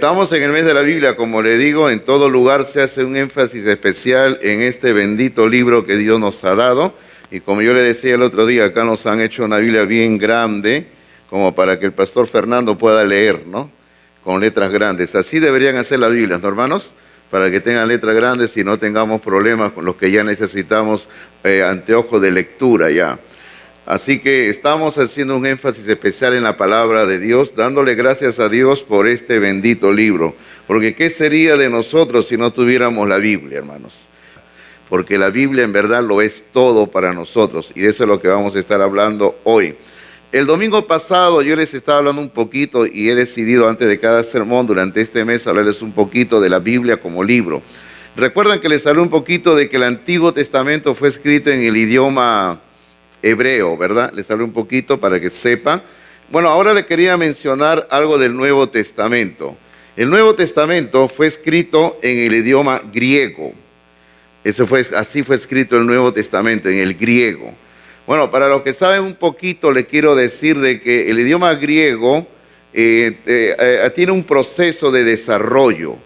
Estamos en el mes de la Biblia, como le digo, en todo lugar se hace un énfasis especial en este bendito libro que Dios nos ha dado. Y como yo le decía el otro día, acá nos han hecho una Biblia bien grande, como para que el pastor Fernando pueda leer, ¿no? Con letras grandes. Así deberían hacer las Biblias, ¿no, hermanos? Para que tengan letras grandes y no tengamos problemas con los que ya necesitamos anteojos de lectura ya. Así que estamos haciendo un énfasis especial en la palabra de Dios, dándole gracias a Dios por este bendito libro. Porque ¿qué sería de nosotros si no tuviéramos la Biblia, hermanos? Porque la Biblia en verdad lo es todo para nosotros, y de eso es lo que vamos a estar hablando hoy. El domingo pasado yo les estaba hablando un poquito, y he decidido antes de cada sermón durante este mes hablarles un poquito de la Biblia como libro. Recuerdan que les hablé un poquito de que el Antiguo Testamento fue escrito en el idioma hebreo, ¿verdad? Les hablé un poquito para que sepan. Bueno, ahora le quería mencionar algo del Nuevo Testamento. El Nuevo Testamento fue escrito en el idioma griego. Así fue escrito el Nuevo Testamento, en el griego. Bueno, para los que saben un poquito, les quiero decir de que el idioma griego tiene un proceso de desarrollo.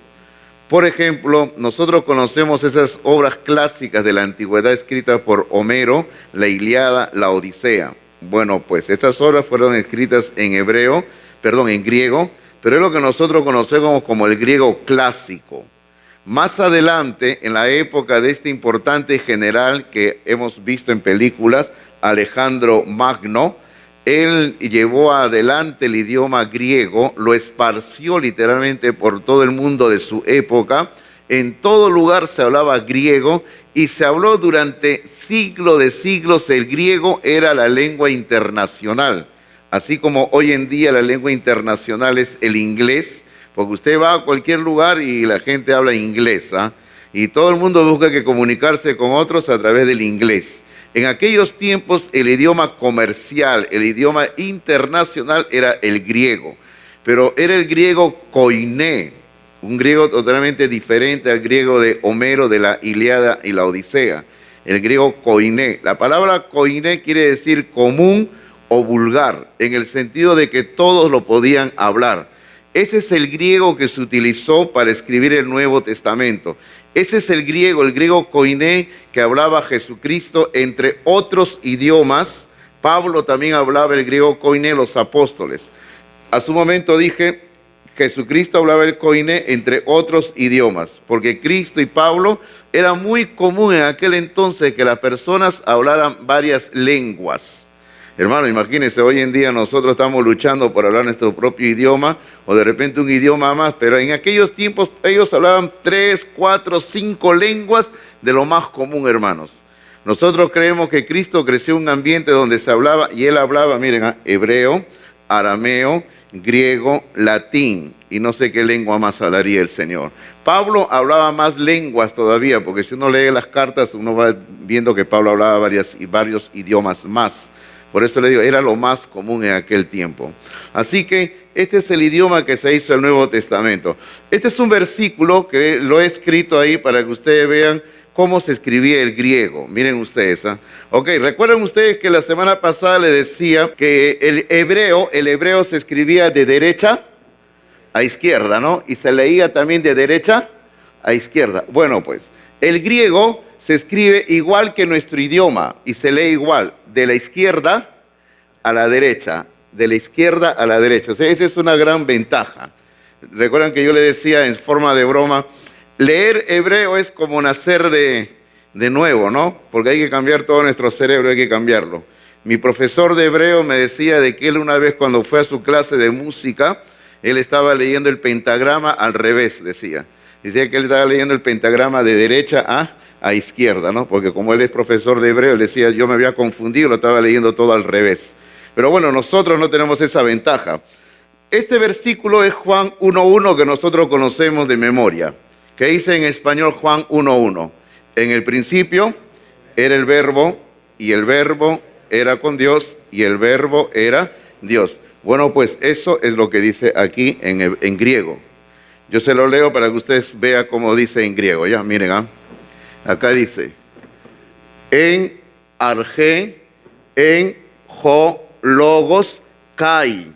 Por ejemplo, nosotros conocemos esas obras clásicas de la antigüedad escritas por Homero, la Ilíada, la Odisea. Bueno, pues estas obras fueron escritas en griego, pero es lo que nosotros conocemos como el griego clásico. Más adelante, en la época de este importante general que hemos visto en películas, Alejandro Magno, él llevó adelante el idioma griego, lo esparció literalmente por todo el mundo de su época. En todo lugar se hablaba griego y se habló durante siglos de siglos. El griego era la lengua internacional, así como hoy en día la lengua internacional es el inglés, porque usted va a cualquier lugar y la gente habla inglés, ¿ah? Y todo el mundo busca que comunicarse con otros a través del inglés. En aquellos tiempos el idioma comercial, el idioma internacional era el griego, pero era el griego koiné, un griego totalmente diferente al griego de Homero, de la Ilíada y la Odisea. El griego koiné. La palabra koiné quiere decir común o vulgar, en el sentido de que todos lo podían hablar. Ese es el griego que se utilizó para escribir el Nuevo Testamento. Ese es el griego koiné que hablaba Jesucristo, entre otros idiomas. Pablo también hablaba el griego koiné, los apóstoles. A su momento dije, Jesucristo hablaba el koiné entre otros idiomas, porque Cristo y Pablo era muy común en aquel entonces que las personas hablaran varias lenguas. Hermano, imagínense, hoy en día nosotros estamos luchando por hablar nuestro propio idioma, o de repente un idioma más, pero en aquellos tiempos ellos hablaban 3, 4, 5 lenguas de lo más común, hermanos. Nosotros creemos que Cristo creció en un ambiente donde se hablaba, y Él hablaba, miren, hebreo, arameo, griego, latín, y no sé qué lengua más hablaría el Señor. Pablo hablaba más lenguas todavía, porque si uno lee las cartas, uno va viendo que Pablo hablaba varios idiomas más. Por eso le digo, era lo más común en aquel tiempo. Así que este es el idioma que se hizo el Nuevo Testamento. Este es un versículo que lo he escrito ahí para que ustedes vean cómo se escribía el griego. Miren ustedes, ¿ah? Ok, recuerdan ustedes que la semana pasada les decía que el hebreo se escribía de derecha a izquierda, ¿no? Y se leía también de derecha a izquierda. Bueno, pues, el griego se escribe igual que nuestro idioma y se lee igual, de la izquierda a la derecha, de la izquierda a la derecha. O sea, esa es una gran ventaja. Recuerdan que yo le decía en forma de broma, leer hebreo es como nacer de nuevo, ¿no? Porque hay que cambiar todo nuestro cerebro, hay que cambiarlo. Mi profesor de hebreo me decía de que él una vez cuando fue a su clase de música, él estaba leyendo el pentagrama al revés, decía. Decía que él estaba leyendo el pentagrama de derecha a izquierda, ¿no? Porque como él es profesor de hebreo, él decía, yo me había confundido, lo estaba leyendo todo al revés. Pero bueno, nosotros no tenemos esa ventaja. Este versículo es Juan 1:1 que nosotros conocemos de memoria, que dice en español Juan 1:1. En el principio era el verbo, y el verbo era con Dios, y el verbo era Dios. Bueno, pues eso es lo que dice aquí en griego. Yo se lo leo para que ustedes vean cómo dice en griego. Ya, miren, acá dice, en arge, en jo logos kai,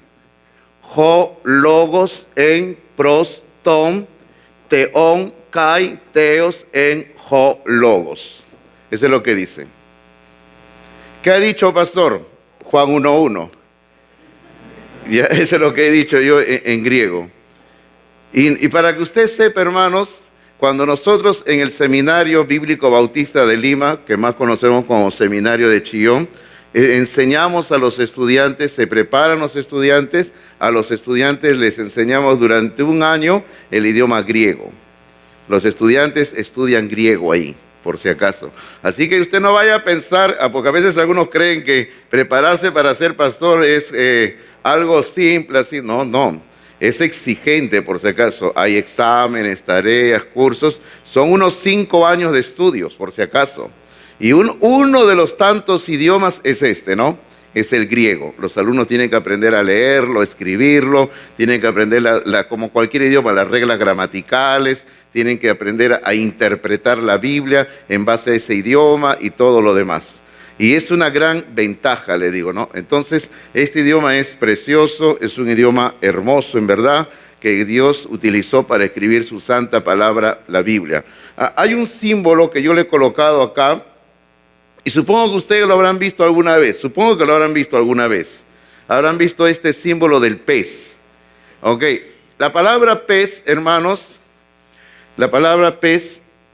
jo logos en pros ton, teon, kai, teos, en, ho, logos. Eso es lo que dice. ¿Qué ha dicho, pastor? Juan 1:1. Ya, eso es lo que he dicho yo en griego. Y para que usted sepa, hermanos, cuando nosotros en el Seminario Bíblico Bautista de Lima, que más conocemos como Seminario de Chillón, enseñamos a los estudiantes, se preparan los estudiantes, a los estudiantes les enseñamos durante un año el idioma griego. Los estudiantes estudian griego ahí, por si acaso. Así que usted no vaya a pensar, porque a veces algunos creen que prepararse para ser pastor es algo simple, así. No, no. Es exigente, por si acaso. Hay exámenes, tareas, cursos. Son unos 5 años de estudios, por si acaso. Y uno de los tantos idiomas es este, ¿no? Es el griego. Los alumnos tienen que aprender a leerlo, escribirlo, tienen que aprender, como cualquier idioma, las reglas gramaticales, tienen que aprender a interpretar la Biblia en base a ese idioma y todo lo demás. Y es una gran ventaja, le digo, ¿no? Entonces, este idioma es precioso, es un idioma hermoso, en verdad, que Dios utilizó para escribir su santa palabra, la Biblia. Hay un símbolo que yo le he colocado acá, y supongo que ustedes lo habrán visto alguna vez, Habrán visto este símbolo del pez. Ok, la palabra pez, hermanos,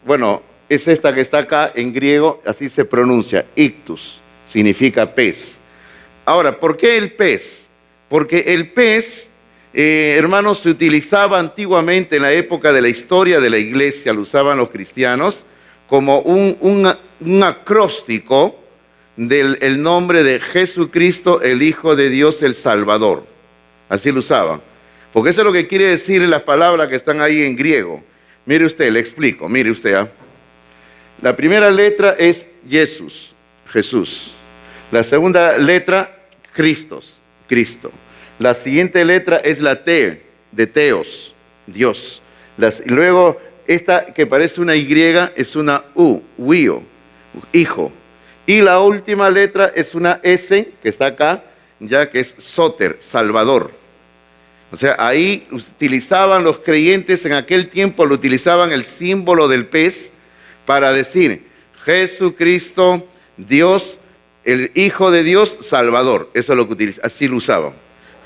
bueno, es esta que está acá en griego, así se pronuncia, ictus, significa pez. Ahora, ¿por qué el pez? Porque el pez, hermanos, se utilizaba antiguamente en la época de la historia de la iglesia, lo usaban los cristianos, como un acróstico del nombre de Jesucristo, el Hijo de Dios, el Salvador. Así lo usaban. Porque eso es lo que quiere decir las palabras que están ahí en griego. Mire usted, le explico, mire usted. La primera letra es Jesús, Jesús. La segunda letra, Christos, Cristo. La siguiente letra es la T, de Teos, Dios. Y luego, esta que parece una Y es una U, Wio, hijo. Y la última letra es una S, que está acá, ya que es Soter, Salvador. O sea, ahí utilizaban los creyentes en aquel tiempo, lo utilizaban el símbolo del pez para decir Jesucristo, Dios, el Hijo de Dios, Salvador. Eso es lo que utilizaban, así lo usaban.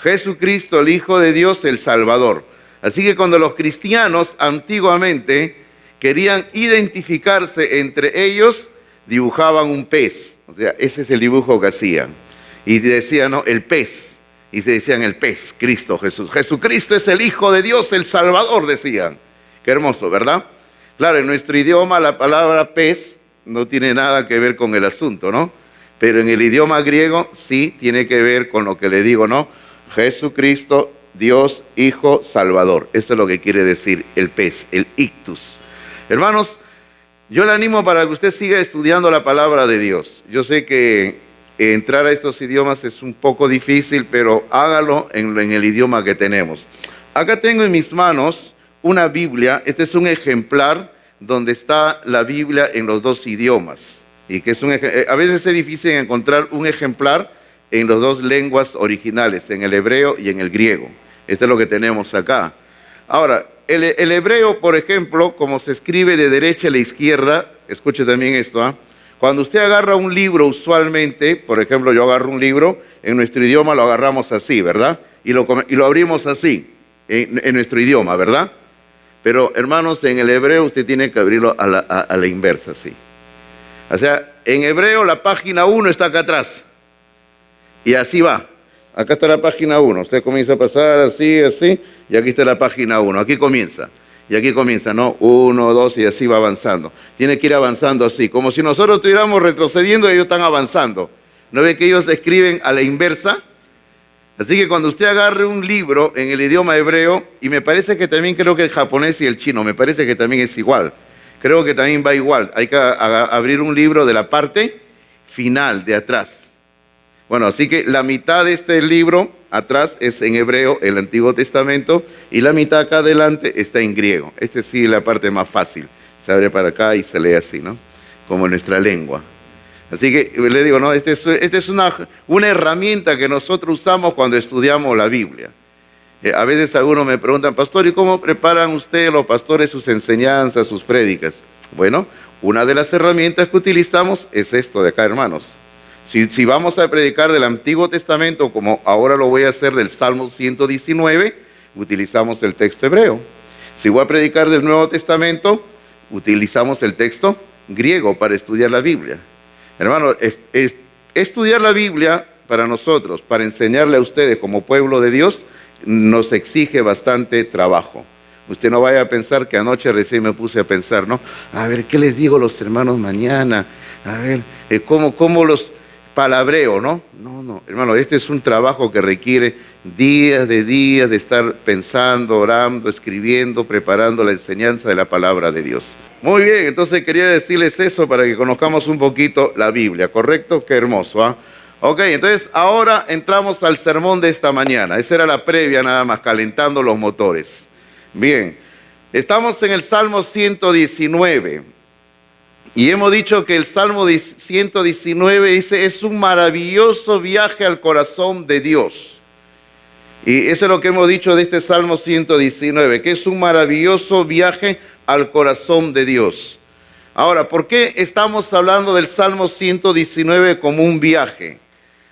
Jesucristo, el Hijo de Dios, el Salvador. Así que cuando los cristianos antiguamente querían identificarse entre ellos, dibujaban un pez. O sea, ese es el dibujo que hacían. Y decían, no, el pez. Y se decían el pez, Cristo Jesús. Jesucristo es el Hijo de Dios, el Salvador, decían. Qué hermoso, ¿verdad? Claro, en nuestro idioma la palabra pez no tiene nada que ver con el asunto, ¿no? Pero en el idioma griego sí tiene que ver con lo que le digo, ¿no? Jesucristo, Dios, Hijo, Salvador. Eso es lo que quiere decir el pez, el ictus. Hermanos, yo le animo para que usted siga estudiando la palabra de Dios. Yo sé que entrar a estos idiomas es un poco difícil, pero hágalo en el idioma que tenemos. Acá tengo en mis manos una Biblia. Este es un ejemplar donde está la Biblia en los dos idiomas. Y que es a veces es difícil encontrar un ejemplar en las dos lenguas originales, en el hebreo y en el griego. Esto es lo que tenemos acá. Ahora, el hebreo, por ejemplo, como se escribe de derecha a la izquierda, escuche también esto, Cuando usted agarra un libro usualmente, por ejemplo, yo agarro un libro, en nuestro idioma lo agarramos así, ¿verdad? Y lo abrimos así, en nuestro idioma, ¿verdad? Pero, hermanos, en el hebreo usted tiene que abrirlo a la inversa, así. O sea, en hebreo la página 1 está acá atrás. Y así va. Acá está la página 1. Usted comienza a pasar así, así, y aquí está la página 1. Aquí comienza. Y aquí comienza, ¿no? 1, 2, y así va avanzando. Tiene que ir avanzando así, como si nosotros estuviéramos retrocediendo y ellos están avanzando. ¿No ve que ellos escriben a la inversa? Así que cuando usted agarre un libro en el idioma hebreo, y me parece que también creo que el japonés y el chino, me parece que también es igual. Creo que también va igual. Hay que abrir un libro de la parte final, de atrás. Bueno, así que la mitad de este libro atrás es en hebreo, el Antiguo Testamento, y la mitad acá adelante está en griego. Esta sí es la parte más fácil. Se abre para acá y se lee así, ¿no? Como nuestra lengua. Así que le digo, ¿no? Esta es una herramienta que nosotros usamos cuando estudiamos la Biblia. A veces algunos me preguntan, pastor, ¿y cómo preparan ustedes los pastores sus enseñanzas, sus prédicas? Bueno, una de las herramientas que utilizamos es esto de acá, hermanos. Si vamos a predicar del Antiguo Testamento, como ahora lo voy a hacer del Salmo 119, utilizamos el texto hebreo. Si voy a predicar del Nuevo Testamento, utilizamos el texto griego para estudiar la Biblia. Hermano, estudiar la Biblia para nosotros, para enseñarle a ustedes como pueblo de Dios, nos exige bastante trabajo. Usted no vaya a pensar que anoche recién me puse a pensar, ¿no? A ver, ¿qué les digo a los hermanos mañana? A ver, ¿cómo los palabreo, no? No, hermano, este es un trabajo que requiere días de estar pensando, orando, escribiendo, preparando la enseñanza de la palabra de Dios. Muy bien, entonces quería decirles eso para que conozcamos un poquito la Biblia, ¿correcto? Qué hermoso, ¿ah? Ok, entonces ahora entramos al sermón de esta mañana. Esa era la previa nada más, calentando los motores. Bien, estamos en el Salmo 119. Y hemos dicho que el Salmo 119 dice, es un maravilloso viaje al corazón de Dios. Y eso es lo que hemos dicho de este Salmo 119, que es un maravilloso viaje al corazón de Dios. Ahora, ¿por qué estamos hablando del Salmo 119 como un viaje?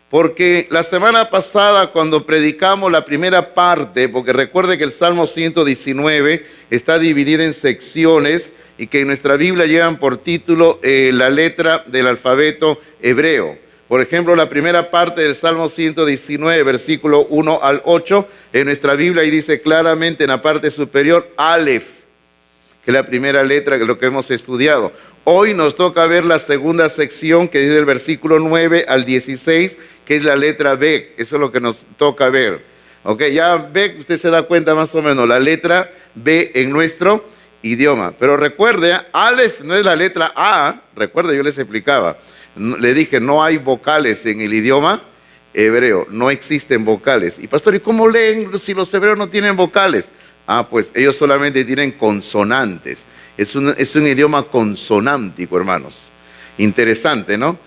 Porque la semana pasada cuando predicamos la primera parte, porque recuerde que el Salmo 119 está dividido en secciones y que en nuestra Biblia llevan por título la letra del alfabeto hebreo. Por ejemplo, la primera parte del Salmo 119, versículo 1 al 8, en nuestra Biblia ahí dice claramente en la parte superior, Aleph, que es la primera letra que es lo que hemos estudiado. Hoy nos toca ver la segunda sección, que es del versículo 9 al 16, que es la letra B. Eso es lo que nos toca ver. Ok, ya B, usted se da cuenta más o menos, la letra B en nuestro idioma. Pero recuerde, Aleph no es la letra A. Recuerde, yo les explicaba. Le dije, no hay vocales en el idioma hebreo. No existen vocales. Y pastor, ¿y cómo leen si los hebreos no tienen vocales? Ah, pues ellos solamente tienen consonantes. Es un idioma consonántico, hermanos. Interesante, ¿no?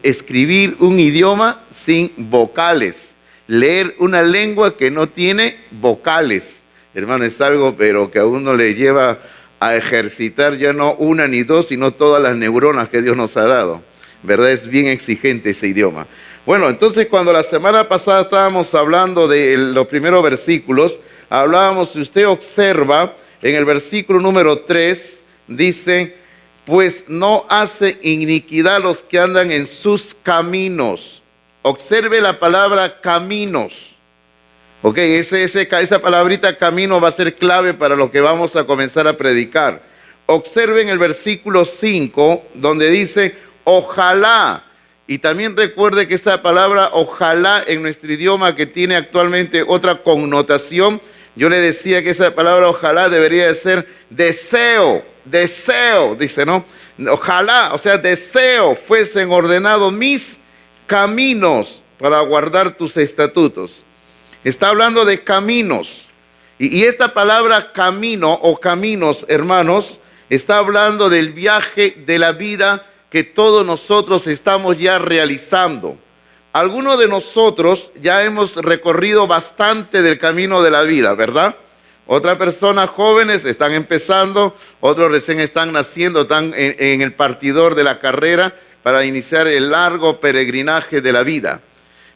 Escribir un idioma sin vocales. Leer una lengua que no tiene vocales. Hermano, es algo pero que a uno le lleva a ejercitar ya no una ni dos, sino todas las neuronas que Dios nos ha dado. ¿Verdad? Es bien exigente ese idioma. Bueno, entonces cuando la semana pasada estábamos hablando de los primeros versículos, hablábamos, si usted observa, en el versículo número 3, dice, pues no hace iniquidad los que andan en sus caminos. Observe la palabra caminos. Ok, esa palabrita camino va a ser clave para lo que vamos a comenzar a predicar. Observen el versículo 5, donde dice, ojalá. Y también recuerde que esa palabra ojalá en nuestro idioma, que tiene actualmente otra connotación, yo le decía que esa palabra ojalá debería de ser deseo, dice, ¿no? Ojalá, o sea, deseo fuesen ordenados mis caminos para guardar tus estatutos. Está hablando de caminos. Y esta palabra camino o caminos, hermanos, está hablando del viaje de la vida que todos nosotros estamos ya realizando. Algunos de nosotros ya hemos recorrido bastante del camino de la vida, ¿verdad? Otras personas jóvenes están empezando, otros recién están naciendo, están en el partidor de la carrera para iniciar el largo peregrinaje de la vida.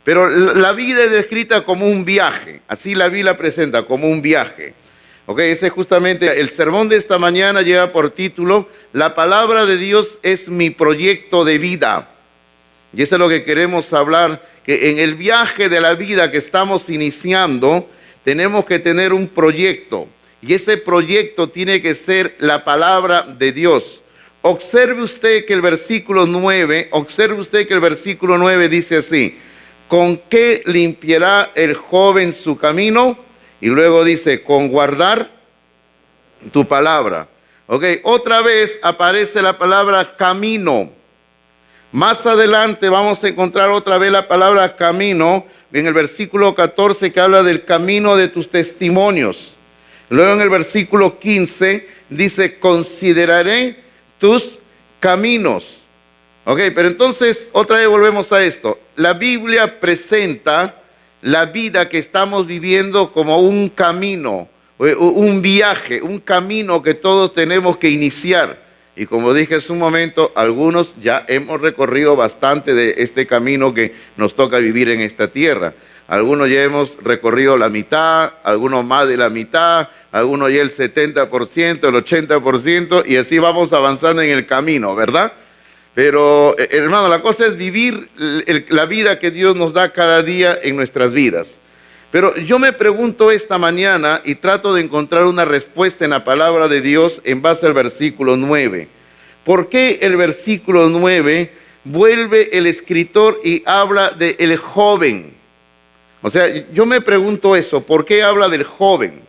Pero la vida es descrita como un viaje, así la Biblia presenta como un viaje. Ok, ese es justamente el sermón de esta mañana, lleva por título, la palabra de Dios es mi proyecto de vida. Y eso es lo que queremos hablar, que en el viaje de la vida que estamos iniciando, tenemos que tener un proyecto. Y ese proyecto tiene que ser la palabra de Dios. Observe usted que el versículo 9 dice así, ¿con qué limpiará el joven su camino? Y luego dice, con guardar tu palabra. Ok, otra vez aparece la palabra camino. Más adelante vamos a encontrar otra vez la palabra camino en el versículo 14 que habla del camino de tus testimonios. Luego en el versículo 15 dice, consideraré tus caminos. Ok, pero entonces otra vez volvemos a esto. La Biblia presenta la vida que estamos viviendo como un camino, un viaje, un camino que todos tenemos que iniciar. Y como dije hace un momento, algunos ya hemos recorrido bastante de este camino que nos toca vivir en esta tierra. Algunos ya hemos recorrido la mitad, algunos más de la mitad, algunos ya el 70%, el 80%, y así vamos avanzando en el camino, ¿verdad? Pero, hermano, la cosa es vivir la vida que Dios nos da cada día en nuestras vidas. Pero yo me pregunto esta mañana y trato de encontrar una respuesta en la palabra de Dios en base al versículo 9. ¿Por qué el versículo 9 vuelve el escritor y habla del joven? O sea, yo me pregunto eso, ¿por qué habla del joven?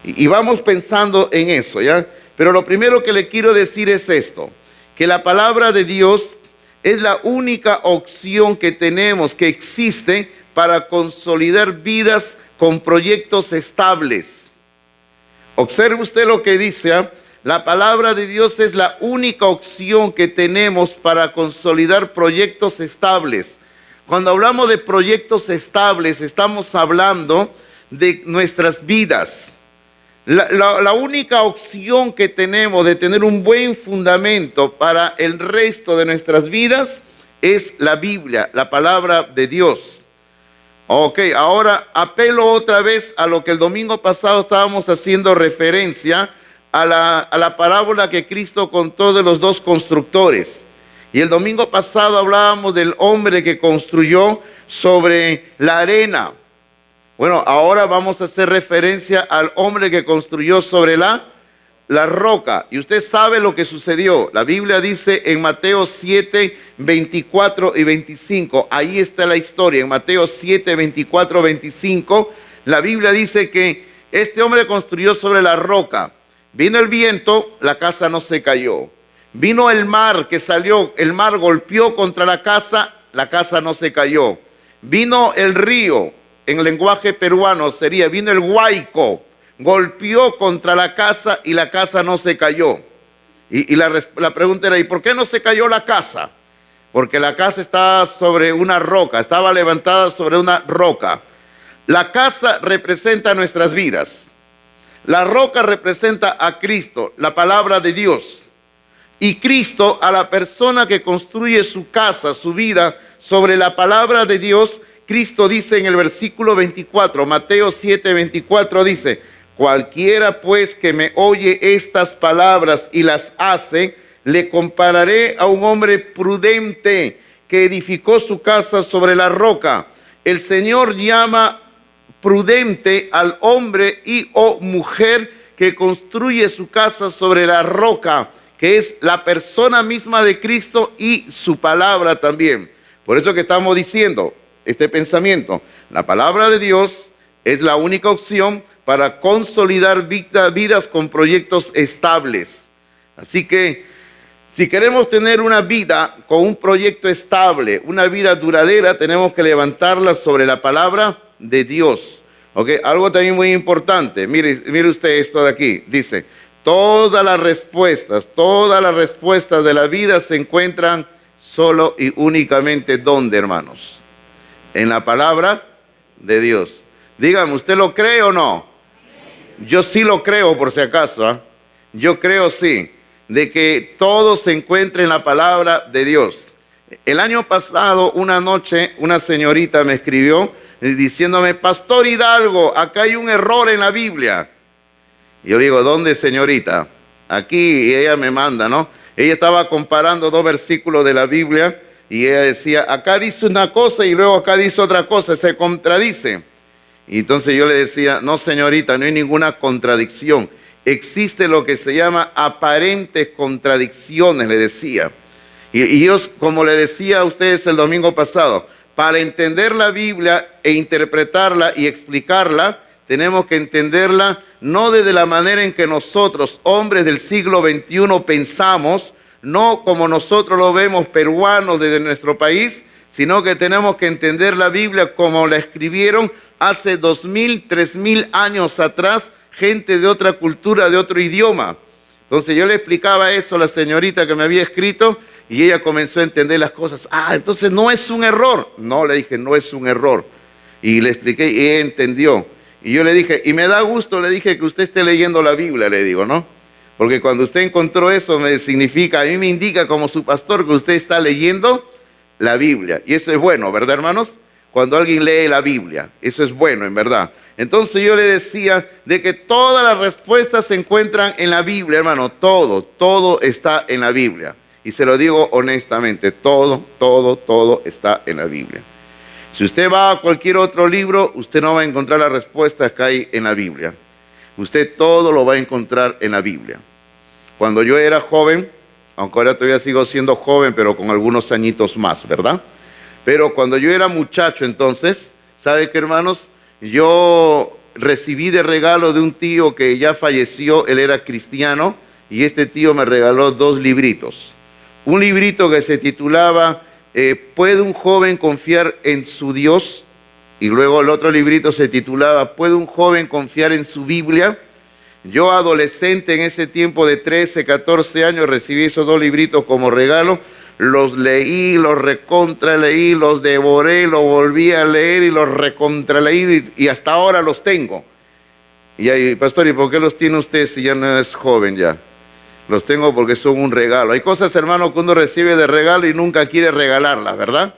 Y vamos pensando en eso, ¿ya? Pero lo primero que le quiero decir es esto, que la palabra de Dios es la única opción que tenemos, que existe para consolidar vidas con proyectos estables. Observe usted lo que dice, ¿eh? La palabra de Dios es la única opción que tenemos para consolidar proyectos estables. Cuando hablamos de proyectos estables, estamos hablando de nuestras vidas. La única opción que tenemos de tener un buen fundamento para el resto de nuestras vidas es la Biblia, la palabra de Dios. Ok, ahora apelo otra vez a lo que el domingo pasado estábamos haciendo referencia a la parábola que Cristo contó de los dos constructores. Y el domingo pasado hablábamos del hombre que construyó sobre la arena. Bueno, ahora vamos a hacer referencia al hombre que construyó sobre la roca. Y usted sabe lo que sucedió. La Biblia dice en Mateo 7, 24 y 25. Ahí está la historia. En Mateo 7, 24, 25. La Biblia dice que este hombre construyó sobre la roca. Vino el viento, la casa no se cayó. Vino el mar que salió, el mar golpeó contra la casa no se cayó. Vino el río. En lenguaje peruano sería, vino el huaico, golpeó contra la casa y la casa no se cayó. Y la pregunta era, ¿y por qué no se cayó la casa? Porque la casa estaba sobre una roca, estaba levantada sobre una roca. La casa representa nuestras vidas. La roca representa a Cristo, la palabra de Dios. Y Cristo, a la persona que construye su casa, su vida, sobre la palabra de Dios, Cristo dice en el versículo 24, Mateo 7, 24 dice, cualquiera pues que me oye estas palabras y las hace, le compararé a un hombre prudente que edificó su casa sobre la roca. El Señor llama prudente al hombre y o mujer que construye su casa sobre la roca, que es la persona misma de Cristo y su palabra también. Por eso que estamos diciendo este pensamiento, la palabra de Dios es la única opción para consolidar vidas con proyectos estables. Así que si queremos tener una vida con un proyecto estable, una vida duradera, tenemos que levantarla sobre la palabra de Dios. ¿Okay? Algo también muy importante, mire usted esto de aquí, dice, todas las respuestas de la vida se encuentran solo y únicamente ¿dónde, hermanos? En la palabra de Dios. Dígame, ¿usted lo cree o no? Yo sí lo creo, por si acaso, ¿eh? Yo creo sí, de que todo se encuentra en la palabra de Dios. El año pasado, una noche, una señorita me escribió diciéndome, Pastor Hidalgo, acá hay un error en la Biblia. Y yo digo, ¿dónde, señorita? Aquí, y ella me manda, ¿no? Ella estaba comparando dos versículos de la Biblia y ella decía, acá dice una cosa y luego acá dice otra cosa, se contradice. Y entonces yo le decía, no, señorita, no hay ninguna contradicción. Existe lo que se llama aparentes contradicciones, le decía. Y yo, como le decía a ustedes el domingo pasado, para entender la Biblia e interpretarla y explicarla, tenemos que entenderla no desde la manera en que nosotros, hombres del siglo XXI, pensamos, no como nosotros lo vemos peruanos desde nuestro país, sino que tenemos que entender la Biblia como la escribieron hace 2000, 3000 años atrás, gente de otra cultura, de otro idioma. Entonces yo le explicaba eso a la señorita que me había escrito y ella comenzó a entender las cosas. Ah, entonces no es un error. No, le dije, no es un error. Y le expliqué y ella entendió. Y yo le dije, y me da gusto, le dije, que usted esté leyendo la Biblia, le digo, ¿no? Porque cuando usted encontró eso, me significa, a mí me indica como su pastor que usted está leyendo la Biblia. Y eso es bueno, ¿verdad, hermanos? Cuando alguien lee la Biblia, eso es bueno, en verdad. Entonces yo le decía de que todas las respuestas se encuentran en la Biblia, hermano. Todo está en la Biblia. Y se lo digo honestamente, todo está en la Biblia. Si usted va a cualquier otro libro, usted no va a encontrar las respuestas que hay en la Biblia. Usted todo lo va a encontrar en la Biblia. Cuando yo era joven, aunque ahora todavía sigo siendo joven, pero con algunos añitos más, ¿verdad? Pero cuando yo era muchacho entonces, ¿sabe qué, hermanos? Yo recibí de regalo de un tío que ya falleció, él era cristiano, y este tío me regaló 2 libritos. Un librito que se titulaba ¿Puede un joven confiar en su Dios? Y luego el otro librito se titulaba ¿Puede un joven confiar en su Biblia? Yo, adolescente en ese tiempo de 13, 14 años, recibí esos 2 libritos como regalo. Los leí, los recontraleí, los devoré, los volví a leer y los recontraleí y hasta ahora los tengo. Y ahí, pastor, ¿y por qué los tiene usted si ya no es joven ya? Los tengo porque son un regalo. Hay cosas, hermano, que uno recibe de regalo y nunca quiere regalarlas, ¿verdad?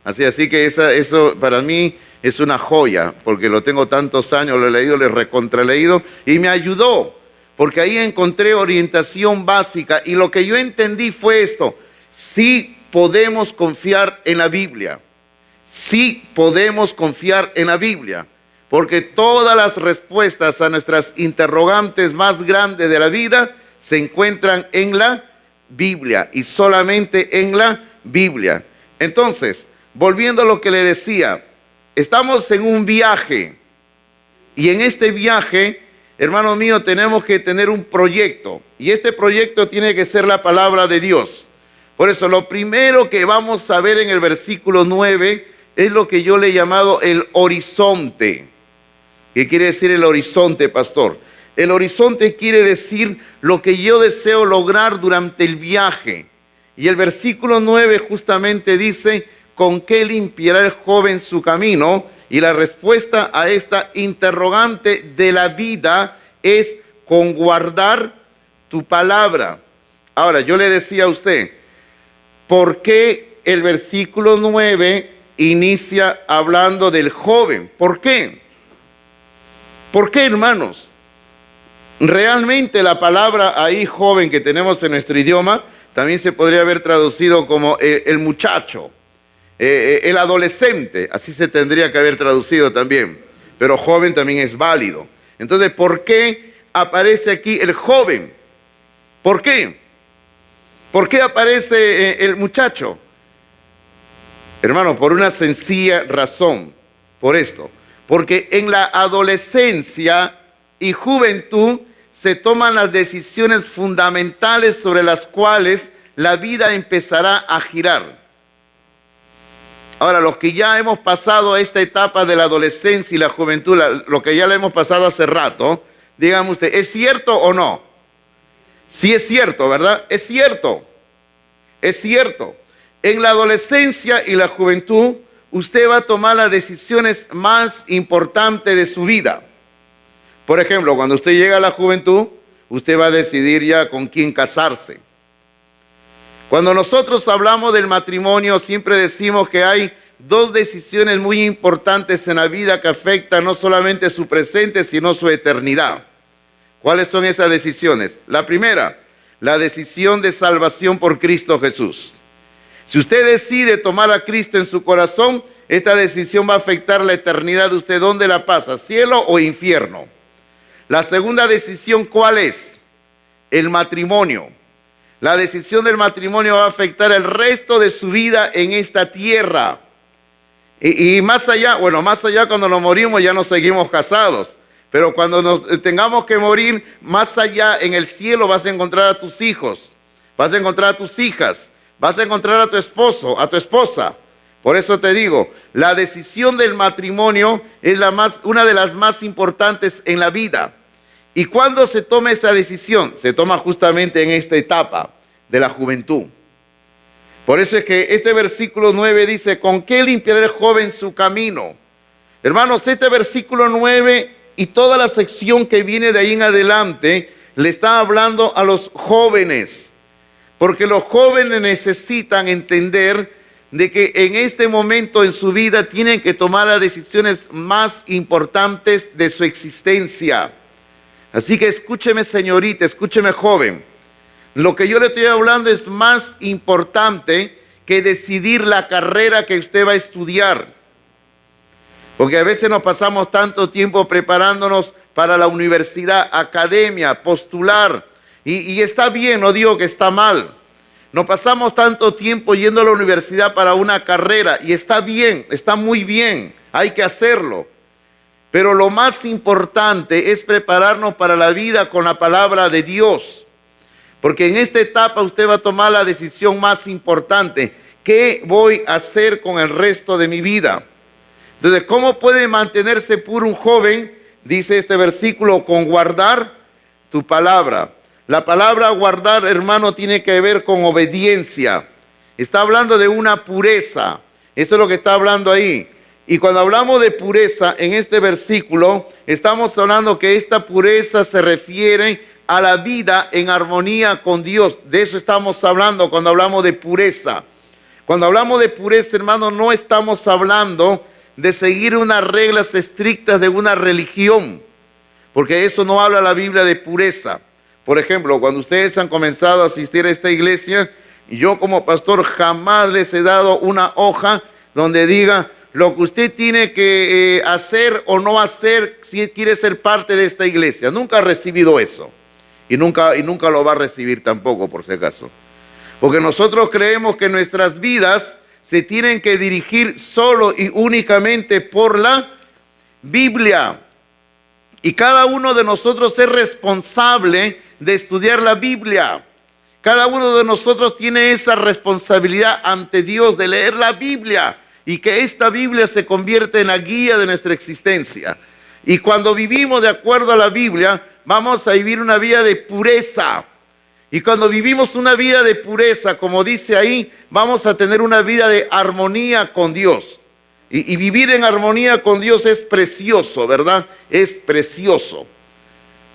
Así que eso para mí es una joya, porque lo tengo tantos años, lo he leído, lo he recontraleído y me ayudó, porque ahí encontré orientación básica y lo que yo entendí fue esto: sí podemos confiar en la Biblia, sí podemos confiar en la Biblia, porque todas las respuestas a nuestras interrogantes más grandes de la vida se encuentran en la Biblia y solamente en la Biblia. Entonces, volviendo a lo que le decía, estamos en un viaje y en este viaje, hermano mío, tenemos que tener un proyecto y este proyecto tiene que ser la palabra de Dios. Por eso lo primero que vamos a ver en el versículo 9 es lo que yo le he llamado el horizonte. ¿Qué quiere decir el horizonte, pastor? El horizonte quiere decir lo que yo deseo lograr durante el viaje. Y el versículo 9 justamente dice: ¿con qué limpiará el joven su camino? Y la respuesta a esta interrogante de la vida es: con guardar tu palabra. Ahora, yo le decía a usted, ¿por qué el versículo 9 inicia hablando del joven? ¿Por qué? ¿Por qué, hermanos? Realmente la palabra ahí joven que tenemos en nuestro idioma también se podría haber traducido como el muchacho, el adolescente, así se tendría que haber traducido también, pero joven también es válido. Entonces, ¿por qué aparece aquí el joven? ¿Por qué? ¿Por qué aparece el muchacho? Hermano, por una sencilla razón, por esto, porque en la adolescencia y juventud se toman las decisiones fundamentales sobre las cuales la vida empezará a girar. Ahora, los que ya hemos pasado esta etapa de la adolescencia y la juventud, lo que ya le hemos pasado hace rato, dígame usted, ¿es cierto o no? Sí es cierto, ¿verdad? Es cierto. Es cierto. En la adolescencia y la juventud, usted va a tomar las decisiones más importantes de su vida. Por ejemplo, cuando usted llega a la juventud, usted va a decidir ya con quién casarse. Cuando nosotros hablamos del matrimonio, siempre decimos que hay 2 decisiones muy importantes en la vida que afectan no solamente su presente, sino su eternidad. ¿Cuáles son esas decisiones? La primera, la decisión de salvación por Cristo Jesús. Si usted decide tomar a Cristo en su corazón, esta decisión va a afectar la eternidad de usted. ¿Dónde la pasa? ¿Cielo o infierno? La segunda decisión, ¿cuál es? El matrimonio. La decisión del matrimonio va a afectar el resto de su vida en esta tierra. Y más allá, bueno, más allá cuando nos morimos ya no seguimos casados. Pero cuando nos tengamos que morir, más allá en el cielo vas a encontrar a tus hijos, vas a encontrar a tus hijas, vas a encontrar a tu esposo, a tu esposa. Por eso te digo, la decisión del matrimonio es una de las más importantes en la vida. ¿Y cuándo se toma esa decisión? Se toma justamente en esta etapa de la juventud. Por eso es que este versículo 9 dice: ¿con qué limpiará el joven su camino? Hermanos, este versículo 9 y toda la sección que viene de ahí en adelante le está hablando a los jóvenes, porque los jóvenes necesitan entender de que en este momento en su vida tienen que tomar las decisiones más importantes de su existencia. Así que escúcheme, señorita, escúcheme, joven. Lo que yo le estoy hablando es más importante que decidir la carrera que usted va a estudiar. Porque a veces nos pasamos tanto tiempo preparándonos para la universidad, academia, postular. Y está bien, no digo que está mal. Nos pasamos tanto tiempo yendo a la universidad para una carrera y está bien, está muy bien, hay que hacerlo. Pero lo más importante es prepararnos para la vida con la palabra de Dios. Porque en esta etapa usted va a tomar la decisión más importante. ¿Qué voy a hacer con el resto de mi vida? Entonces, ¿cómo puede mantenerse puro un joven? Dice este versículo, con guardar tu palabra. La palabra guardar, hermano, tiene que ver con obediencia. Está hablando de una pureza. Eso es lo que está hablando ahí. Y cuando hablamos de pureza en este versículo, estamos hablando que esta pureza se refiere a la vida en armonía con Dios. De eso estamos hablando cuando hablamos de pureza. Cuando hablamos de pureza, hermano, no estamos hablando de seguir unas reglas estrictas de una religión, porque eso no habla la Biblia de pureza. Por ejemplo, cuando ustedes han comenzado a asistir a esta iglesia, yo como pastor jamás les he dado una hoja donde diga lo que usted tiene que hacer o no hacer si quiere ser parte de esta iglesia. Nunca he recibido eso y nunca lo va a recibir tampoco, por si acaso. Porque nosotros creemos que nuestras vidas se tienen que dirigir solo y únicamente por la Biblia. Y cada uno de nosotros es responsable de estudiar la Biblia. Cada uno de nosotros tiene esa responsabilidad ante Dios de leer la Biblia y que esta Biblia se convierta en la guía de nuestra existencia. Y cuando vivimos de acuerdo a la Biblia, vamos a vivir una vida de pureza. Y cuando vivimos una vida de pureza, como dice ahí, vamos a tener una vida de armonía con Dios. Y vivir en armonía con Dios es precioso, ¿verdad? Es precioso.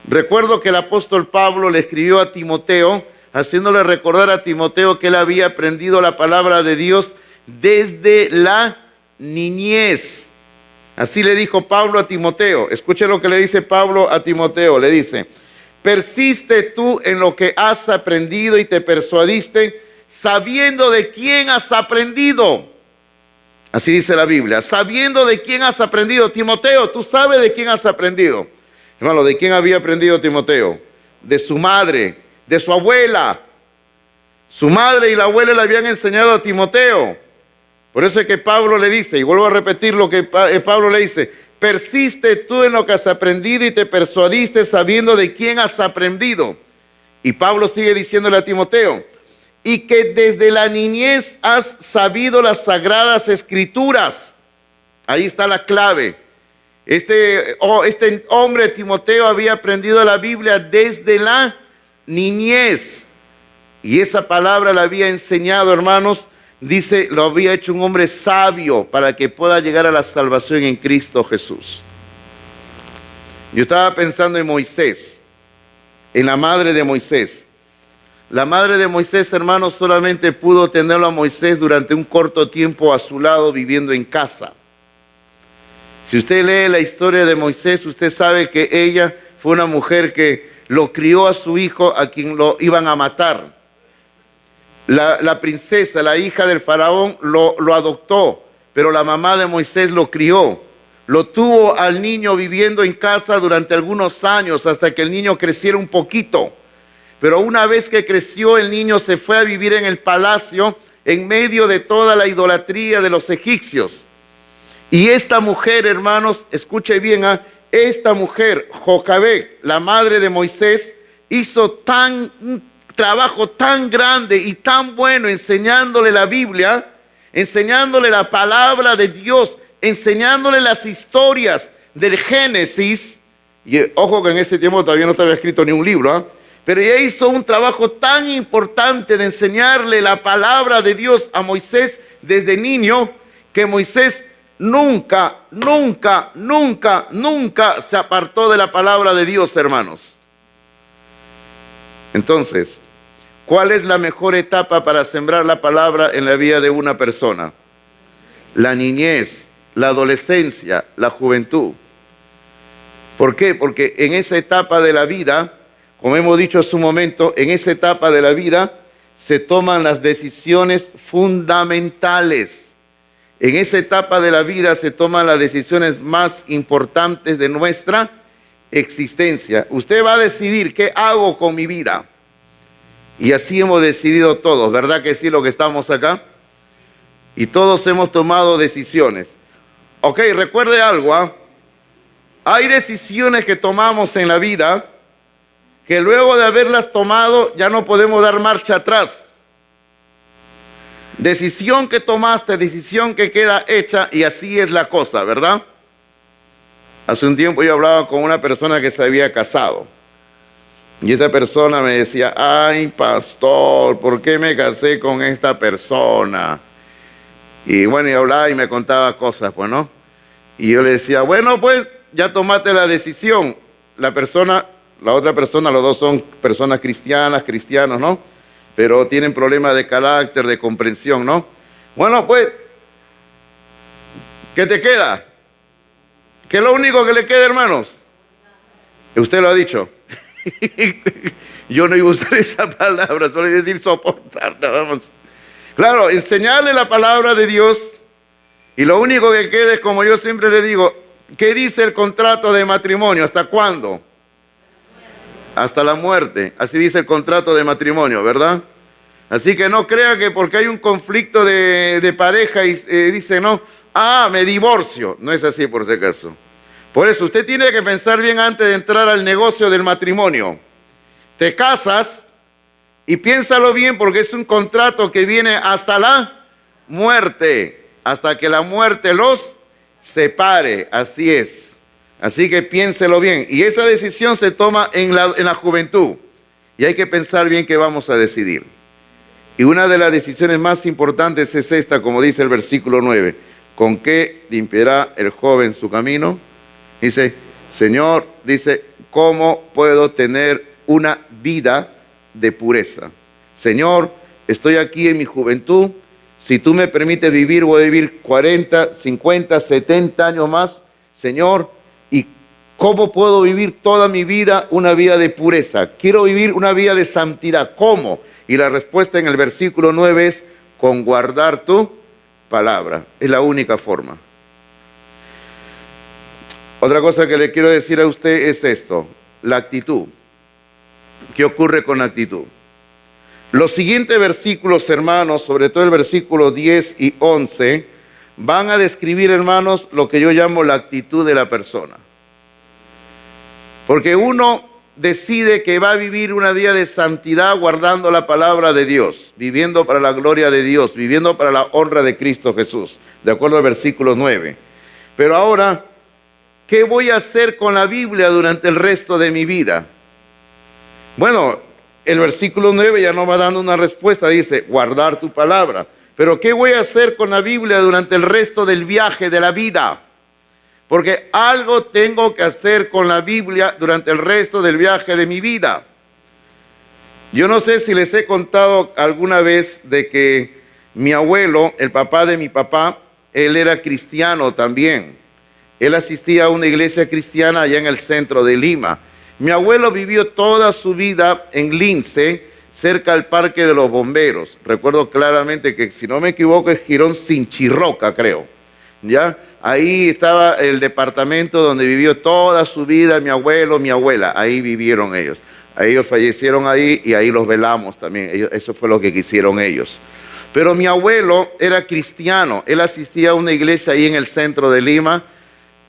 Recuerdo que el apóstol Pablo le escribió a Timoteo, haciéndole recordar a Timoteo que él había aprendido la palabra de Dios desde la niñez. Así le dijo Pablo a Timoteo. Escuche lo que le dice Pablo a Timoteo. Le dice: persiste tú en lo que has aprendido y te persuadiste, sabiendo de quién has aprendido. Así dice la Biblia, sabiendo de quién has aprendido. Timoteo, tú sabes de quién has aprendido. Hermano, ¿de quién había aprendido Timoteo? De su madre, de su abuela. Su madre y la abuela le habían enseñado a Timoteo. Por eso es que Pablo le dice, y vuelvo a repetir lo que Pablo le dice: persiste tú en lo que has aprendido y te persuadiste sabiendo de quién has aprendido. Y Pablo sigue diciéndole a Timoteo: y que desde la niñez has sabido las sagradas escrituras. Ahí está la clave. Este hombre, Timoteo, había aprendido la Biblia desde la niñez. Y esa palabra la había enseñado, hermanos. Dice, lo había hecho un hombre sabio para que pueda llegar a la salvación en Cristo Jesús. Yo estaba pensando en Moisés, en la madre de Moisés. La madre de Moisés, hermanos, solamente pudo tenerlo a Moisés durante un corto tiempo a su lado viviendo en casa. Si usted lee la historia de Moisés, usted sabe que ella fue una mujer que lo crió a su hijo, a quien lo iban a matar. La princesa, la hija del faraón, lo adoptó, pero la mamá de Moisés lo crió. Lo tuvo al niño viviendo en casa durante algunos años hasta que el niño creciera un poquito. Pero una vez que creció, el niño se fue a vivir en el palacio en medio de toda la idolatría de los egipcios. Y esta mujer, hermanos, escuche bien, esta mujer, Jocabed, la madre de Moisés, hizo un trabajo tan grande y tan bueno enseñándole la Biblia, enseñándole la palabra de Dios, enseñándole las historias del Génesis. Y ojo que en ese tiempo todavía no estaba escrito ni un libro, pero ella hizo un trabajo tan importante de enseñarle la palabra de Dios a Moisés desde niño, que Moisés nunca, nunca, nunca, nunca se apartó de la palabra de Dios, hermanos. Entonces, ¿cuál es la mejor etapa para sembrar la palabra en la vida de una persona? La niñez, la adolescencia, la juventud. ¿Por qué? Porque en esa etapa de la vida, como hemos dicho hace un momento, en esa etapa de la vida se toman las decisiones fundamentales. En esa etapa de la vida se toman las decisiones más importantes de nuestra existencia. Usted va a decidir qué hago con mi vida. Y así hemos decidido todos, ¿verdad que sí, lo que estamos acá? Y todos hemos tomado decisiones. Ok, recuerde algo, ¿ah? Hay decisiones que tomamos en la vida que luego de haberlas tomado ya no podemos dar marcha atrás. Decisión que tomaste, decisión que queda hecha, y así es la cosa, ¿verdad? Hace un tiempo yo hablaba con una persona que se había casado. Y esta persona me decía, ay, pastor, ¿por qué me casé con esta persona? Y bueno, y hablaba y me contaba cosas, pues, ¿no? Y yo le decía, bueno, pues, ya tomaste la decisión. La otra persona, los dos son personas cristianos, ¿no? Pero tienen problemas de carácter, de comprensión, ¿no? Bueno, pues, ¿qué te queda? ¿Qué es lo único que le queda, hermanos? Usted lo ha dicho. Yo no iba a usar esa palabra, solo iba a decir soportar, nada más. Claro, enseñarle la palabra de Dios, y lo único que queda es, como yo siempre le digo, ¿qué dice el contrato de matrimonio? ¿Hasta cuándo? Hasta la muerte. Así dice el contrato de matrimonio, ¿verdad? Así que no crea que porque hay un conflicto de pareja y dice, no, me divorcio. No es así, por si acaso. Por eso, usted tiene que pensar bien antes de entrar al negocio del matrimonio. Te casas y piénsalo bien, porque es un contrato que viene hasta la muerte, hasta que la muerte los separe. Así es. Así que piénselo bien. Y esa decisión se toma en la juventud. Y hay que pensar bien qué vamos a decidir. Y una de las decisiones más importantes es esta, como dice el versículo 9. ¿Con qué limpiará el joven su camino? Dice, Señor, dice, ¿cómo puedo tener una vida de pureza? Señor, estoy aquí en mi juventud. Si tú me permites vivir, voy a vivir 40, 50, 70 años más. Señor, ¿y cómo puedo vivir toda mi vida una vida de pureza? Quiero vivir una vida de santidad. ¿Cómo? Y la respuesta en el versículo 9 es, con guardar tu palabra. Es la única forma. Otra cosa que le quiero decir a usted es esto, la actitud. ¿Qué ocurre con la actitud? Los siguientes versículos, hermanos, sobre todo el versículo 10 y 11, van a describir, hermanos, lo que yo llamo la actitud de la persona. Porque uno decide que va a vivir una vida de santidad guardando la palabra de Dios, viviendo para la gloria de Dios, viviendo para la honra de Cristo Jesús, de acuerdo al versículo 9. Pero ahora, ¿qué voy a hacer con la Biblia durante el resto de mi vida? Bueno, el versículo 9 ya nos va dando una respuesta, dice, guardar tu palabra. Pero ¿qué voy a hacer con la Biblia durante el resto del viaje de la vida? Porque algo tengo que hacer con la Biblia durante el resto del viaje de mi vida. Yo no sé si les he contado alguna vez de que mi abuelo, el papá de mi papá, él era cristiano también. Él asistía a una iglesia cristiana allá en el centro de Lima. Mi abuelo vivió toda su vida en Lince, cerca al Parque de los Bomberos. Recuerdo claramente que, si no me equivoco, es Girón Sinchirroca, creo. ¿Ya? Ahí estaba el departamento donde vivió toda su vida mi abuelo, mi abuela. Ahí vivieron ellos. Ellos fallecieron ahí y ahí los velamos también. Eso fue lo que quisieron ellos. Pero mi abuelo era cristiano. Él asistía a una iglesia ahí en el centro de Lima.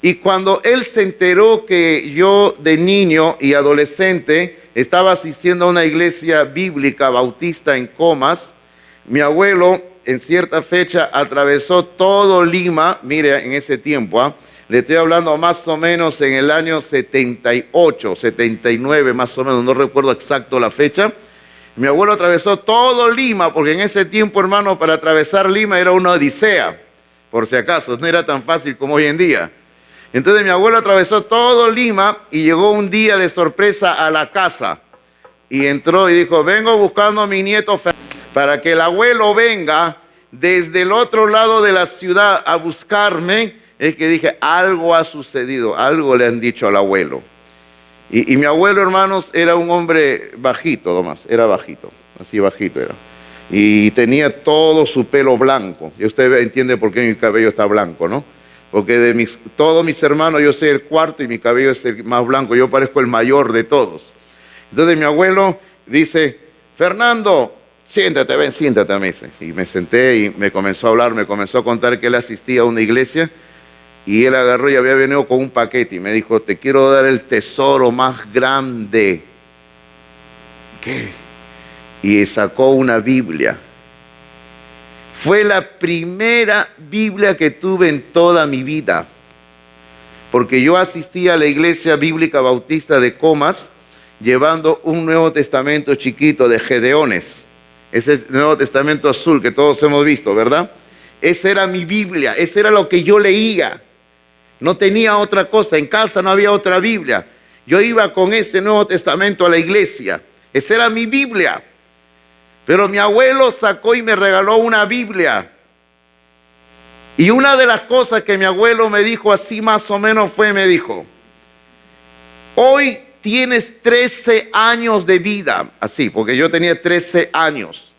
Y cuando él se enteró que yo de niño y adolescente estaba asistiendo a una iglesia bíblica bautista en Comas, mi abuelo en cierta fecha atravesó todo Lima, mire, en ese tiempo, le estoy hablando más o menos en el año 78, 79 más o menos, no recuerdo exacto la fecha. Mi abuelo atravesó todo Lima, porque en ese tiempo, hermano, para atravesar Lima era una odisea. por si acaso, no era tan fácil como hoy en día. Entonces mi abuelo atravesó todo Lima y llegó un día de sorpresa a la casa. Y entró y dijo, vengo buscando a mi nieto para que el abuelo venga desde el otro lado de la ciudad a buscarme. Es que dije, algo ha sucedido, algo le han dicho al abuelo. Y mi abuelo, hermanos, era un hombre bajito, nomás, era bajito, así bajito era. Y tenía todo su pelo blanco. Y usted entiende por qué mi cabello está blanco, ¿no? Porque de todos mis hermanos yo soy el cuarto y mi cabello es el más blanco. Yo parezco el mayor de todos. Entonces mi abuelo dice, Fernando, siéntate, ven, siéntate, me dice. Y me senté y me comenzó a hablar, me comenzó a contar que él asistía a una iglesia y él agarró y había venido con un paquete y me dijo, te quiero dar el tesoro más grande. ¿Qué? Y sacó una Biblia. Fue la primera Biblia que tuve en toda mi vida, porque yo asistí a la Iglesia Bíblica Bautista de Comas, llevando un Nuevo Testamento chiquito de Gedeones, ese Nuevo Testamento azul que todos hemos visto, ¿verdad? Esa era mi Biblia, ese era lo que yo leía, no tenía otra cosa, en casa no había otra Biblia, yo iba con ese Nuevo Testamento a la iglesia, esa era mi Biblia. Pero mi abuelo sacó y me regaló una Biblia. Y una de las cosas que mi abuelo me dijo así más o menos fue, me dijo, hoy tienes 13 años de vida, así, porque yo tenía 13 años.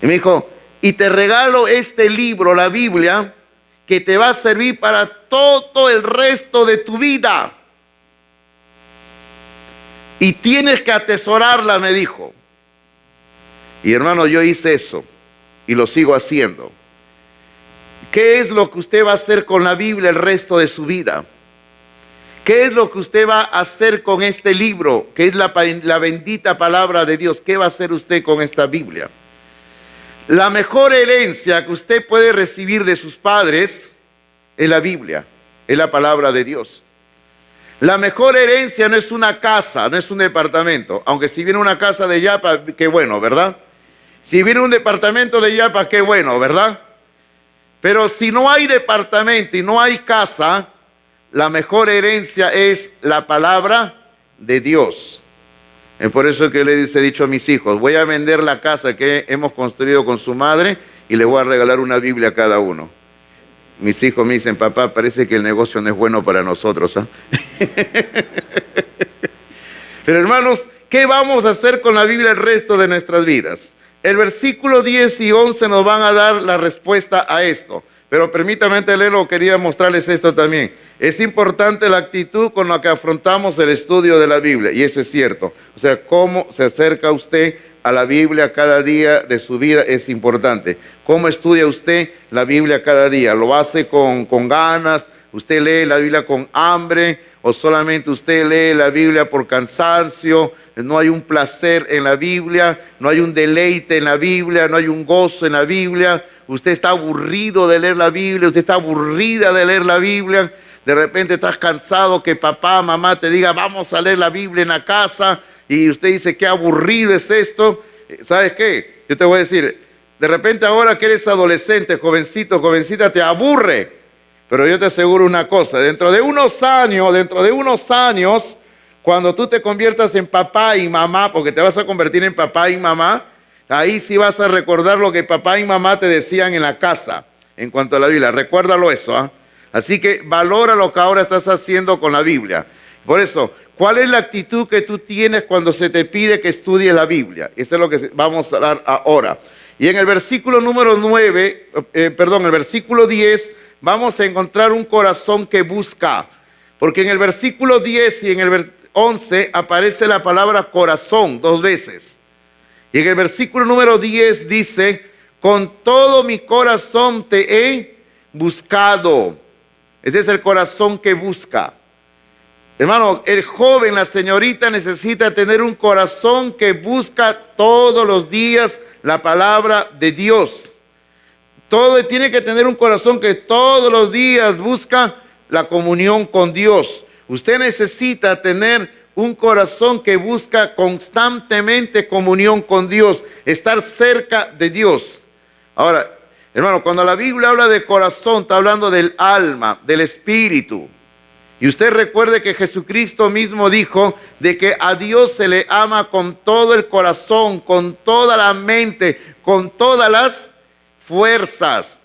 Y me dijo, y te regalo este libro, la Biblia, que te va a servir para todo el resto de tu vida. Y tienes que atesorarla, me dijo. Y hermano, yo hice eso y lo sigo haciendo. ¿Qué es lo que usted va a hacer con la Biblia el resto de su vida? ¿Qué es lo que usted va a hacer con este libro, que es la bendita palabra de Dios? ¿Qué va a hacer usted con esta Biblia? La mejor herencia que usted puede recibir de sus padres es la Biblia, es la palabra de Dios. La mejor herencia no es una casa, no es un departamento, aunque si viene una casa de yapa, qué bueno, ¿verdad? Si viene un departamento de yapa, qué bueno, ¿verdad? Pero si no hay departamento y no hay casa, la mejor herencia es la palabra de Dios. Es por eso que les he dicho a mis hijos, voy a vender la casa que hemos construido con su madre y les voy a regalar una Biblia a cada uno. Mis hijos me dicen, papá, parece que el negocio no es bueno para nosotros, ¿eh? Pero hermanos, ¿qué vamos a hacer con la Biblia el resto de nuestras vidas? El versículo 10 y 11 nos van a dar la respuesta a esto. Pero permítanme leerlo, quería mostrarles esto también. Es importante la actitud con la que afrontamos el estudio de la Biblia, y eso es cierto. O sea, cómo se acerca usted a la Biblia cada día de su vida es importante. ¿Cómo estudia usted la Biblia cada día? ¿Lo hace con ganas? ¿Usted lee la Biblia con hambre? ¿O solamente usted lee la Biblia por cansancio? No hay un placer en la Biblia, no hay un deleite en la Biblia, no hay un gozo en la Biblia. Usted está aburrido de leer la Biblia, usted está aburrida de leer la Biblia. De repente estás cansado que papá, mamá te diga, vamos a leer la Biblia en la casa. Y usted dice, qué aburrido es esto. ¿Sabes qué? Yo te voy a decir, de repente ahora que eres adolescente, jovencito, jovencita, te aburre. Pero yo te aseguro una cosa, dentro de unos años, cuando tú te conviertas en papá y mamá, porque te vas a convertir en papá y mamá, ahí sí vas a recordar lo que papá y mamá te decían en la casa, en cuanto a la Biblia. Recuérdalo eso, ¿eh? Así que valora lo que ahora estás haciendo con la Biblia. Por eso, ¿cuál es la actitud que tú tienes cuando se te pide que estudies la Biblia? Eso es lo que vamos a hablar ahora. Y en el versículo número 10, vamos a encontrar un corazón que busca. Porque en el versículo 10 y en el 11 aparece la palabra corazón 2 veces. Y en el versículo número 10 dice, con todo mi corazón te he buscado. Ese es el corazón que busca. Hermano, el joven, la señorita necesita tener un corazón que busca todos los días la palabra de Dios. Tiene que tener un corazón que todos los días busca la comunión con Dios. Usted necesita tener un corazón que busca constantemente comunión con Dios, estar cerca de Dios. Ahora, Hermano, cuando la Biblia habla de corazón, está hablando del alma, del espíritu. Y usted recuerde que Jesucristo mismo dijo de que a Dios se le ama con todo el corazón, con toda la mente, con todas las fuerzas.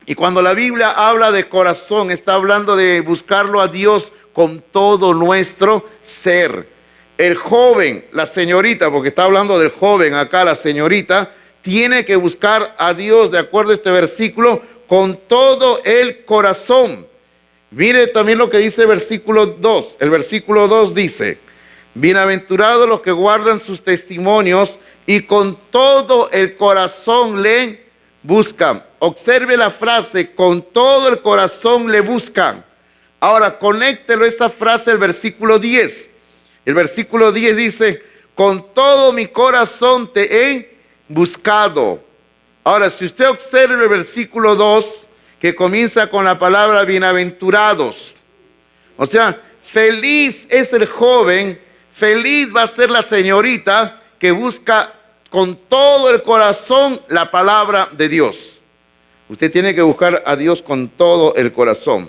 Y cuando la Biblia habla de corazón, está hablando de buscarlo a Dios con todo nuestro ser. El joven, la señorita, porque está hablando del joven acá, la señorita, tiene que buscar a Dios, de acuerdo a este versículo, con todo el corazón. Mire también lo que dice el versículo 2. El versículo 2 dice, bienaventurados los que guardan sus testimonios y con todo el corazón le buscan. Observe la frase, con todo el corazón le buscan. Ahora, conéctelo esa frase al versículo 10. El versículo 10 dice, con todo mi corazón te he buscado. Ahora, si usted observa el versículo 2, que comienza con la palabra bienaventurados. O sea, feliz es el joven, feliz va a ser la señorita que busca con todo el corazón la palabra de Dios. Usted tiene que buscar a Dios con todo el corazón.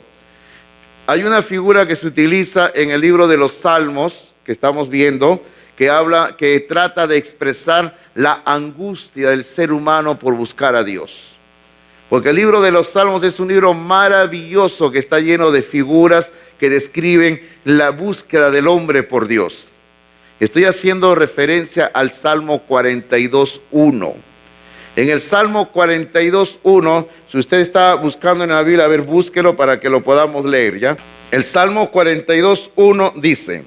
Hay una figura que se utiliza en el libro de los Salmos, que estamos viendo, que trata de expresar la angustia del ser humano por buscar a Dios. Porque el libro de los Salmos es un libro maravilloso que está lleno de figuras que describen la búsqueda del hombre por Dios. Estoy haciendo referencia al Salmo 42.1. En el Salmo 42.1, si usted está buscando en la Biblia, a ver, búsquelo para que lo podamos leer, ¿ya? El Salmo 42.1 dice,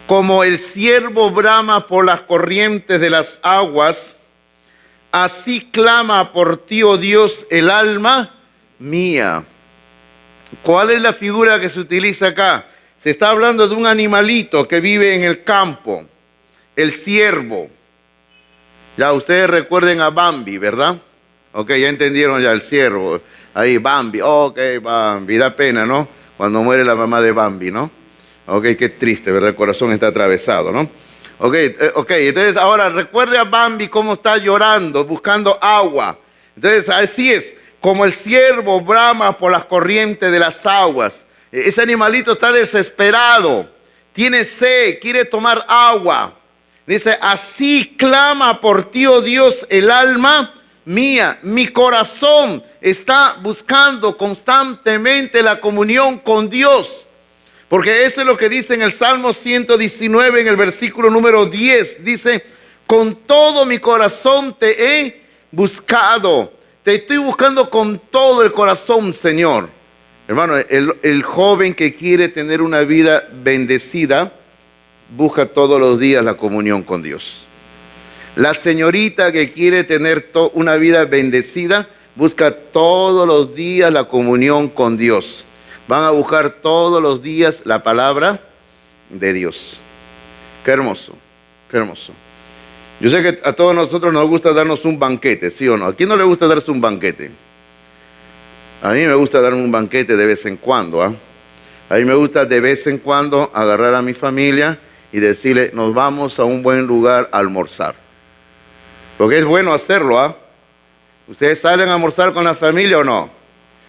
como el ciervo brama por las corrientes de las aguas, así clama por ti, oh Dios, el alma mía. ¿Cuál es la figura que se utiliza acá? Se está hablando de un animalito que vive en el campo, el ciervo. Ya ustedes recuerden a Bambi, ¿verdad? Ok, ya entendieron ya el ciervo. Ahí Bambi, ok, Bambi, da pena, ¿no? Cuando muere la mamá de Bambi, ¿no? Ok, qué triste, ¿verdad? El corazón está atravesado, ¿no? Ok, entonces ahora recuerde a Bambi cómo está llorando, buscando agua. Entonces así es, como el ciervo brama por las corrientes de las aguas. Ese animalito está desesperado, tiene sed, quiere tomar agua. Dice, así clama por ti, oh Dios, el alma mía. Mi corazón está buscando constantemente la comunión con Dios. Porque eso es lo que dice en el Salmo 119, en el versículo número 10. Dice, con todo mi corazón te he buscado. Te estoy buscando con todo el corazón, Señor. Hermano, el joven que quiere tener una vida bendecida, busca todos los días la comunión con Dios. La señorita que quiere tener una vida bendecida, busca todos los días la comunión con Dios. Van a buscar todos los días la palabra de Dios. Qué hermoso, qué hermoso. Yo sé que a todos nosotros nos gusta darnos un banquete, ¿sí o no? ¿A quién no le gusta darse un banquete? A mí me gusta darme un banquete de vez en cuando, ¿ah? A mí me gusta de vez en cuando agarrar a mi familia y decirle, nos vamos a un buen lugar a almorzar. Porque es bueno hacerlo, ¿ah? ¿Ustedes salen a almorzar con la familia o no?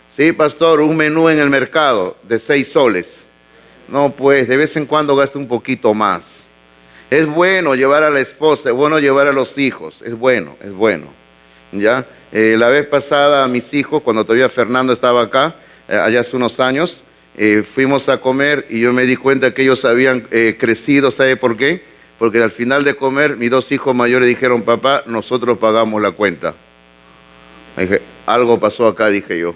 Sí, pastor, un menú en el mercado de 6 soles. No, pues, de vez en cuando gasto un poquito más. Es bueno llevar a la esposa, es bueno llevar a los hijos, es bueno, es bueno. ¿Ya? La vez pasada a mis hijos, cuando todavía Fernando estaba acá, allá hace unos años, fuimos a comer y yo me di cuenta que ellos habían crecido, ¿sabe por qué? Porque al final de comer, mis 2 hijos mayores dijeron, papá, nosotros pagamos la cuenta. Dije, algo pasó acá, dije yo.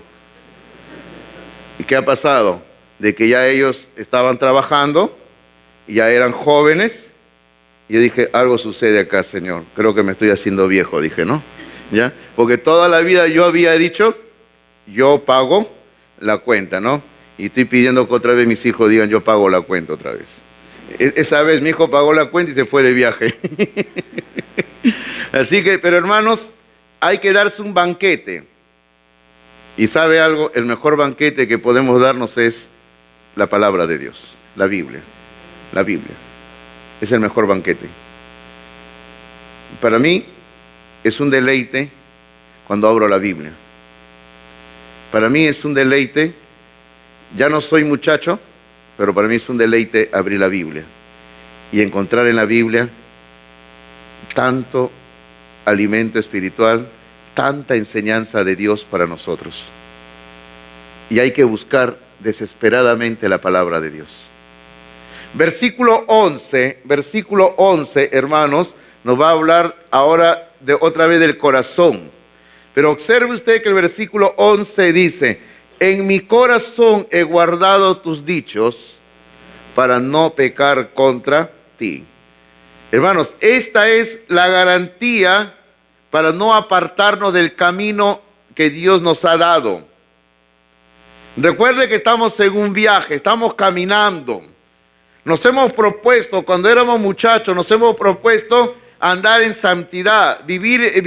¿Y qué ha pasado? De que ya ellos estaban trabajando, y ya eran jóvenes, y yo dije, algo sucede acá, Señor. Creo que me estoy haciendo viejo, dije, ¿no? ¿Ya? Porque toda la vida yo había dicho, yo pago la cuenta, ¿no? Y estoy pidiendo que otra vez mis hijos digan, yo pago la cuenta otra vez. Esa vez mi hijo pagó la cuenta y se fue de viaje. Así que, pero hermanos, hay que darse un banquete. Y ¿sabe algo? El mejor banquete que podemos darnos es la palabra de Dios, la Biblia. La Biblia es el mejor banquete. Para mí es un deleite cuando abro la Biblia. Para mí es un deleite, ya no soy muchacho, pero para mí es un deleite abrir la Biblia y encontrar en la Biblia tanto alimento espiritual, tanta enseñanza de Dios para nosotros. Y hay que buscar desesperadamente la palabra de Dios. Versículo 11, hermanos, nos va a hablar ahora otra vez del corazón. Pero observe usted que el versículo 11 dice: en mi corazón he guardado tus dichos para no pecar contra ti. Hermanos, esta es la garantía para no apartarnos del camino que Dios nos ha dado. Recuerde que estamos en un viaje, estamos caminando. Nos hemos propuesto, cuando éramos muchachos, nos hemos propuesto andar en santidad, vivir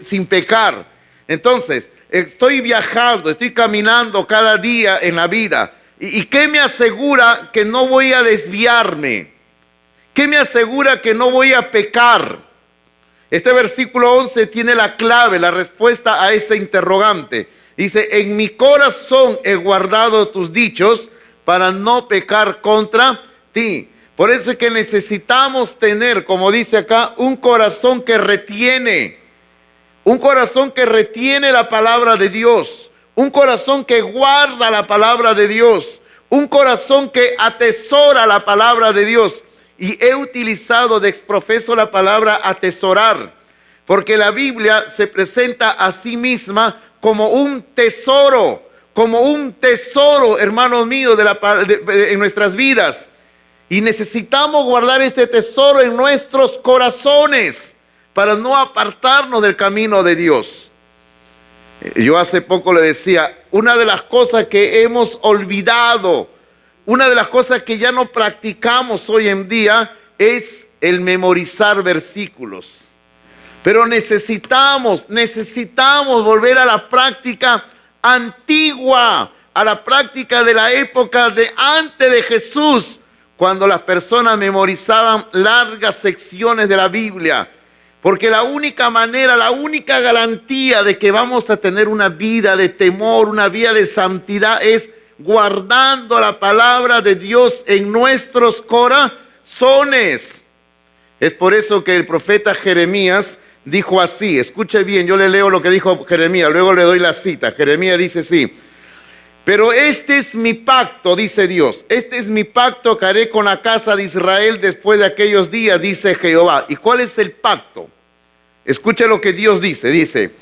sin pecar. Entonces, estoy viajando, estoy caminando cada día en la vida. ¿Y qué me asegura que no voy a desviarme? ¿Qué me asegura que no voy a pecar? Este versículo 11 tiene la clave, la respuesta a ese interrogante. Dice: en mi corazón he guardado tus dichos para no pecar contra ti. Por eso es que necesitamos tener, como dice acá, un corazón que retiene la palabra de Dios, un corazón que guarda la palabra de Dios, un corazón que atesora la palabra de Dios. Y he utilizado de exprofeso la palabra atesorar, porque la Biblia se presenta a sí misma como un tesoro, hermanos míos, en nuestras vidas. Y necesitamos guardar este tesoro en nuestros corazones para no apartarnos del camino de Dios. Yo hace poco le decía, una de las cosas que hemos olvidado, una de las cosas que ya no practicamos hoy en día es el memorizar versículos. Pero necesitamos volver a la práctica antigua, a la práctica de la época de antes de Jesús, cuando las personas memorizaban largas secciones de la Biblia. Porque la única manera, la única garantía de que vamos a tener una vida de temor, una vida de santidad, es guardando la palabra de Dios en nuestros corazones. Es por eso que el profeta Jeremías dijo así, escuche bien, yo le leo lo que dijo Jeremías, luego le doy la cita. Jeremías dice así: pero este es mi pacto, dice Dios, este es mi pacto que haré con la casa de Israel después de aquellos días, dice Jehová. ¿Y cuál es el pacto? Escuche lo que Dios dice,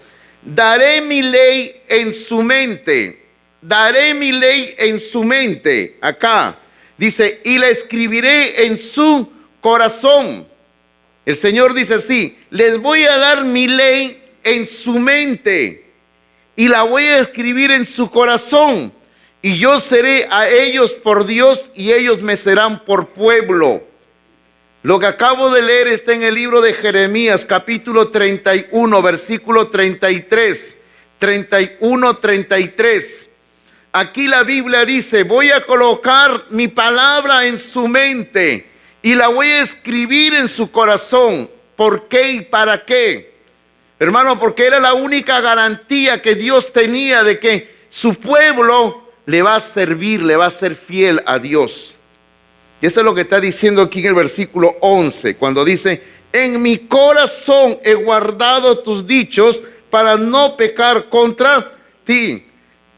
daré mi ley en su mente. Daré mi ley en su mente, acá, dice, y la escribiré en su corazón. El Señor dice así: les voy a dar mi ley en su mente y la voy a escribir en su corazón. Y yo seré a ellos por Dios y ellos me serán por pueblo. Lo que acabo de leer está en el libro de Jeremías, capítulo 31, versículo 33. 31, 33. Aquí la Biblia dice: voy a colocar mi palabra en su mente y la voy a escribir en su corazón. ¿Por qué y para qué? Hermano, porque era la única garantía que Dios tenía de que su pueblo le va a servir, le va a ser fiel a Dios. Y eso es lo que está diciendo aquí en el versículo 11, cuando dice: en mi corazón he guardado tus dichos para no pecar contra ti.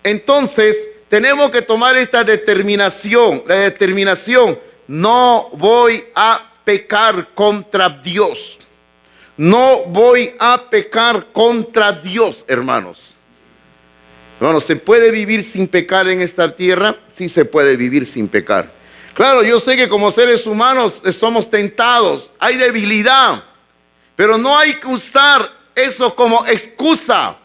Entonces, tenemos que tomar esta determinación, la determinación: no voy a pecar contra Dios. No voy a pecar contra Dios, hermanos. Hermanos, ¿se puede vivir sin pecar en esta tierra? Sí, se puede vivir sin pecar. Claro, yo sé que como seres humanos somos tentados, hay debilidad, pero no hay que usar eso como excusa.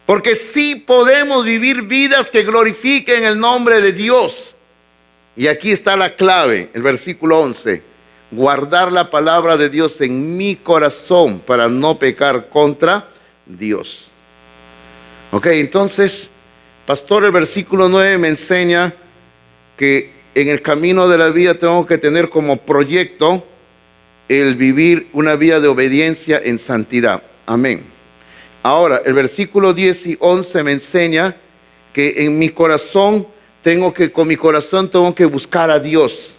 Porque sí podemos vivir vidas que glorifiquen el nombre de Dios. Y aquí está la clave, el versículo 11. Guardar la palabra de Dios en mi corazón para no pecar contra Dios. Ok, entonces, pastor, el versículo 9 me enseña que en el camino de la vida tengo que tener como proyecto el vivir una vida de obediencia en santidad. Amén. Ahora, el versículo 10 y 11 me enseña que en mi corazón con mi corazón tengo que buscar a Dios.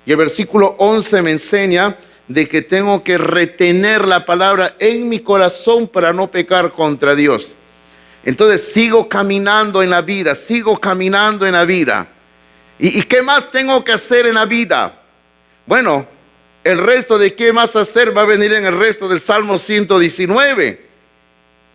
Y el versículo 11 me enseña de que tengo que retener la palabra en mi corazón para no pecar contra Dios. Entonces sigo caminando en la vida, sigo caminando en la vida. ¿Y qué más tengo que hacer en la vida? Bueno, el resto de qué más hacer va a venir en el resto del Salmo 119.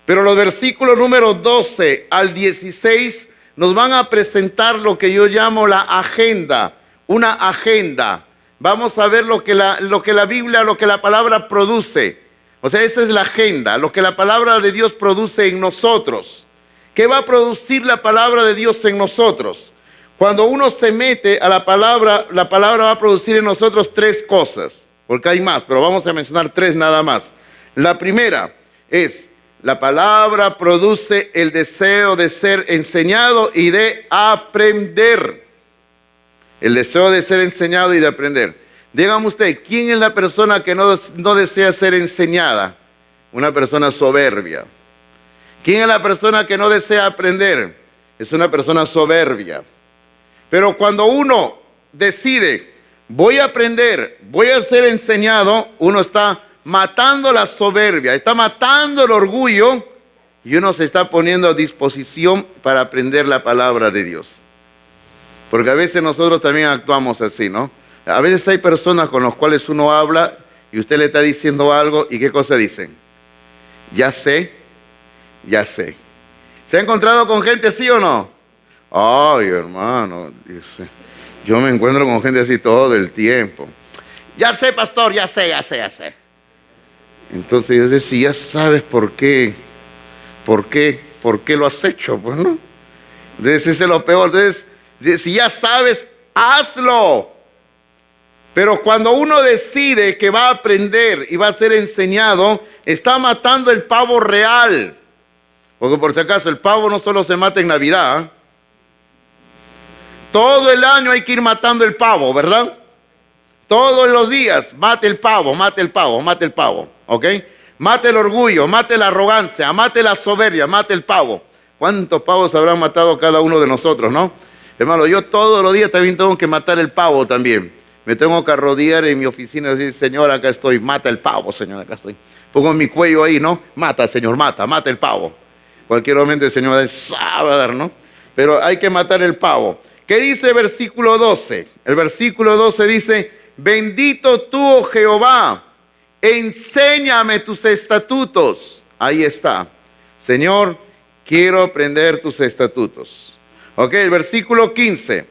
Pero los versículos números 12 al 16 nos van a presentar lo que yo llamo la agenda, una agenda. Vamos a ver lo que la Biblia, lo que la palabra produce. O sea, esa es la agenda, lo que la palabra de Dios produce en nosotros. ¿Qué va a producir la palabra de Dios en nosotros? Cuando uno se mete a la palabra va a producir en nosotros tres cosas, porque hay más, pero vamos a mencionar tres nada más. La primera es, la palabra produce el deseo de ser enseñado y de aprender. El deseo de ser enseñado y de aprender. Dígame usted, ¿quién es la persona que no desea ser enseñada? Una persona soberbia. ¿Quién es la persona que no desea aprender? Es una persona soberbia. Pero cuando uno decide, voy a aprender, voy a ser enseñado, uno está matando la soberbia, está matando el orgullo y uno se está poniendo a disposición para aprender la palabra de Dios. Porque a veces nosotros también actuamos así, ¿no? A veces hay personas con las cuales uno habla y usted le está diciendo algo y ¿qué cosa dicen? Ya sé, ya sé. ¿Se ha encontrado con gente así o no? Ay, hermano, yo me encuentro con gente así todo el tiempo. Ya sé, pastor, ya sé, ya sé, ya sé. Entonces yo decía, si ya sabes por qué lo has hecho, pues no. Entonces ese es lo peor. Entonces, si ya sabes, hazlo. Pero cuando uno decide que va a aprender y va a ser enseñado, está matando el pavo real. Porque por si acaso, el pavo no solo se mata en Navidad, ¿eh? Todo el año hay que ir matando el pavo, ¿verdad? Todos los días, mate el pavo, mate el pavo, mate el pavo, ¿ok? Mate el orgullo, mate la arrogancia, mate la soberbia, mate el pavo. ¿Cuántos pavos habrán matado cada uno de nosotros, no? Hermano, yo todos los días también tengo que matar el pavo también. Me tengo que arrodillar en mi oficina y decir, Señor, acá estoy, mata el pavo, Señor, acá estoy. Pongo mi cuello ahí, ¿no? Mata, Señor, mata el pavo. Cualquier momento el Señor va a dar, ¿no? Pero hay que matar el pavo. ¿Qué dice el versículo 12? El versículo 12 dice, bendito tú, oh Jehová, enséñame tus estatutos. Ahí está. Señor, quiero aprender tus estatutos. Ok, el versículo 15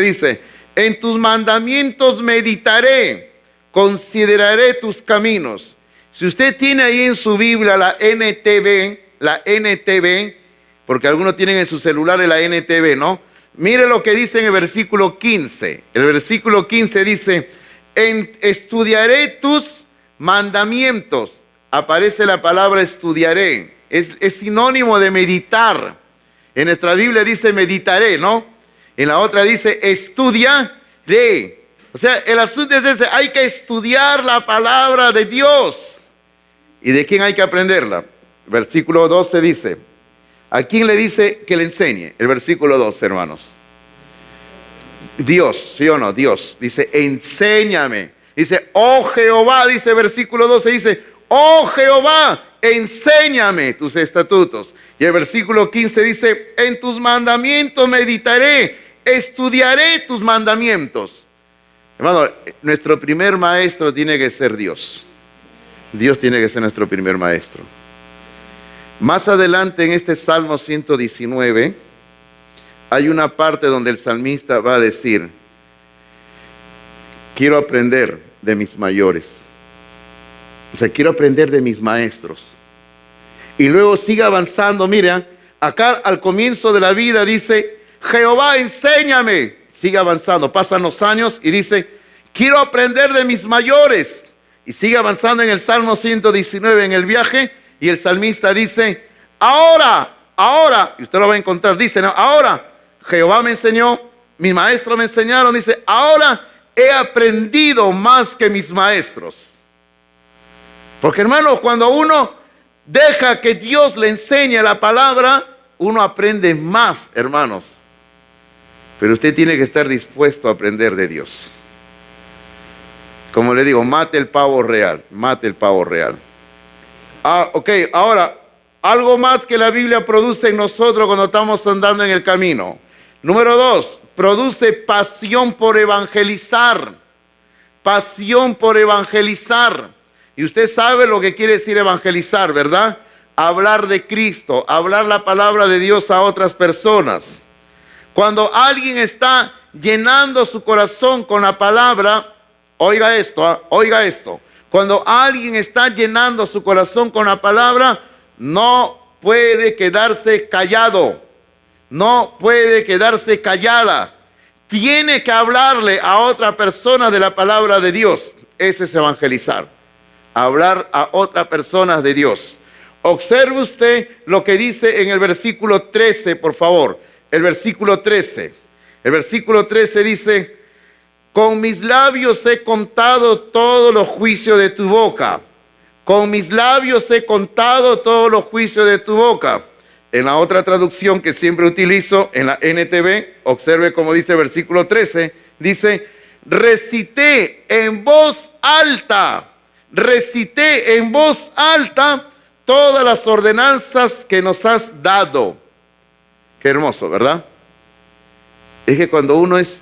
dice, en tus mandamientos meditaré, consideraré tus caminos. Si usted tiene ahí en su Biblia la NTV, porque algunos tienen en su celular la NTV, ¿no? Mire lo que dice en el versículo 15. El versículo 15 dice, estudiaré tus mandamientos. Aparece la palabra estudiaré. Es sinónimo de meditar. En nuestra Biblia dice meditaré, ¿no? En la otra dice estudiaré. O sea, el asunto es ese, hay que estudiar la palabra de Dios. ¿Y de quién hay que aprenderla? Versículo 12 dice, ¿a quién le dice que le enseñe? El versículo 12, hermanos. Dios, ¿sí o no? Dios. Dice, enséñame. Dice, oh Jehová, dice versículo 12, dice, oh Jehová, enséñame tus estatutos. Y el versículo 15 dice, en tus mandamientos meditaré, estudiaré tus mandamientos. Hermano, nuestro primer maestro tiene que ser Dios. Dios tiene que ser nuestro primer maestro. Más adelante en este Salmo 119, hay una parte donde el salmista va a decir, quiero aprender de mis mayores. O sea, quiero aprender de mis maestros. Y luego sigue avanzando, mira, acá al comienzo de la vida dice, Jehová, enséñame. Sigue avanzando, pasan los años y dice, quiero aprender de mis mayores. Y sigue avanzando en el Salmo 119 en el viaje. Y el salmista dice, ahora, y usted lo va a encontrar, dice, no, ahora Jehová me enseñó, mis maestros me enseñaron, dice, ahora he aprendido más que mis maestros. Porque hermano, cuando uno deja que Dios le enseñe la palabra, uno aprende más, hermanos. Pero usted tiene que estar dispuesto a aprender de Dios. Como le digo, mate el pavo real, mate el pavo real. Ok, ahora, algo más que la Biblia produce en nosotros cuando estamos andando en el camino. Número 2, produce pasión por evangelizar. Pasión por evangelizar. Y usted sabe lo que quiere decir evangelizar, ¿verdad? Hablar de Cristo, hablar la palabra de Dios a otras personas. Cuando alguien está llenando su corazón con la palabra, oiga esto, oiga esto. Cuando alguien está llenando su corazón con la palabra, no puede quedarse callado. No puede quedarse callada. Tiene que hablarle a otra persona de la palabra de Dios. Eso es evangelizar. Hablar a otra persona de Dios. Observe usted lo que dice en el versículo 13, por favor. El versículo 13. El versículo 13 dice: con mis labios he contado todos los juicios de tu boca. Con mis labios he contado todos los juicios de tu boca. En la otra traducción que siempre utilizo, en la NTV, observe cómo dice el versículo 13, dice: recité en voz alta todas las ordenanzas que nos has dado. Qué hermoso, ¿verdad? Es que cuando uno es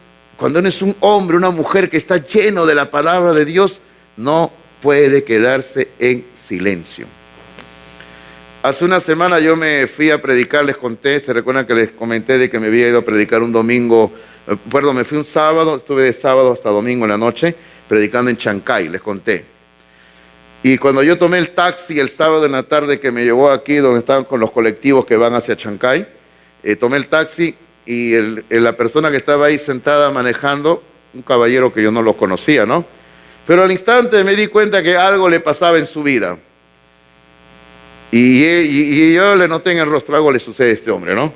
un hombre, una mujer que está lleno de la palabra de Dios, no puede quedarse en silencio. Hace una semana yo me fui a predicar, les conté, se recuerdan que les comenté de que me había ido a predicar un domingo, me fui un sábado, estuve de sábado hasta domingo en la noche, predicando en Chancay, les conté. Y cuando yo tomé el taxi el sábado en la tarde que me llevó aquí, donde estaban con los colectivos que van hacia Chancay, tomé el taxi y la persona que estaba ahí sentada manejando, un caballero que yo no lo conocía, ¿no? Pero al instante me di cuenta que algo le pasaba en su vida. Y yo le noté en el rostro, algo le sucede a este hombre, ¿no?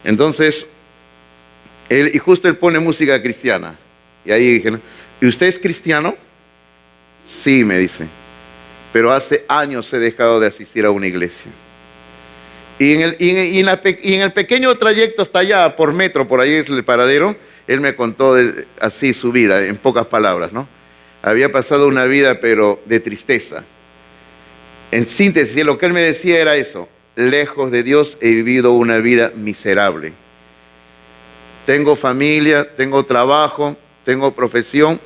Entonces, y justo él pone música cristiana. Y ahí dije, ¿no? ¿Y usted es cristiano? Sí, me dice. Pero hace años he dejado de asistir a una iglesia. Y en el pequeño trayecto hasta allá, por metro, por ahí es el paradero, él me contó así su vida, en pocas palabras, ¿no? Había pasado una vida, pero de tristeza. En síntesis, lo que él me decía era eso: lejos de Dios he vivido una vida miserable. Tengo familia, tengo trabajo, tengo profesión,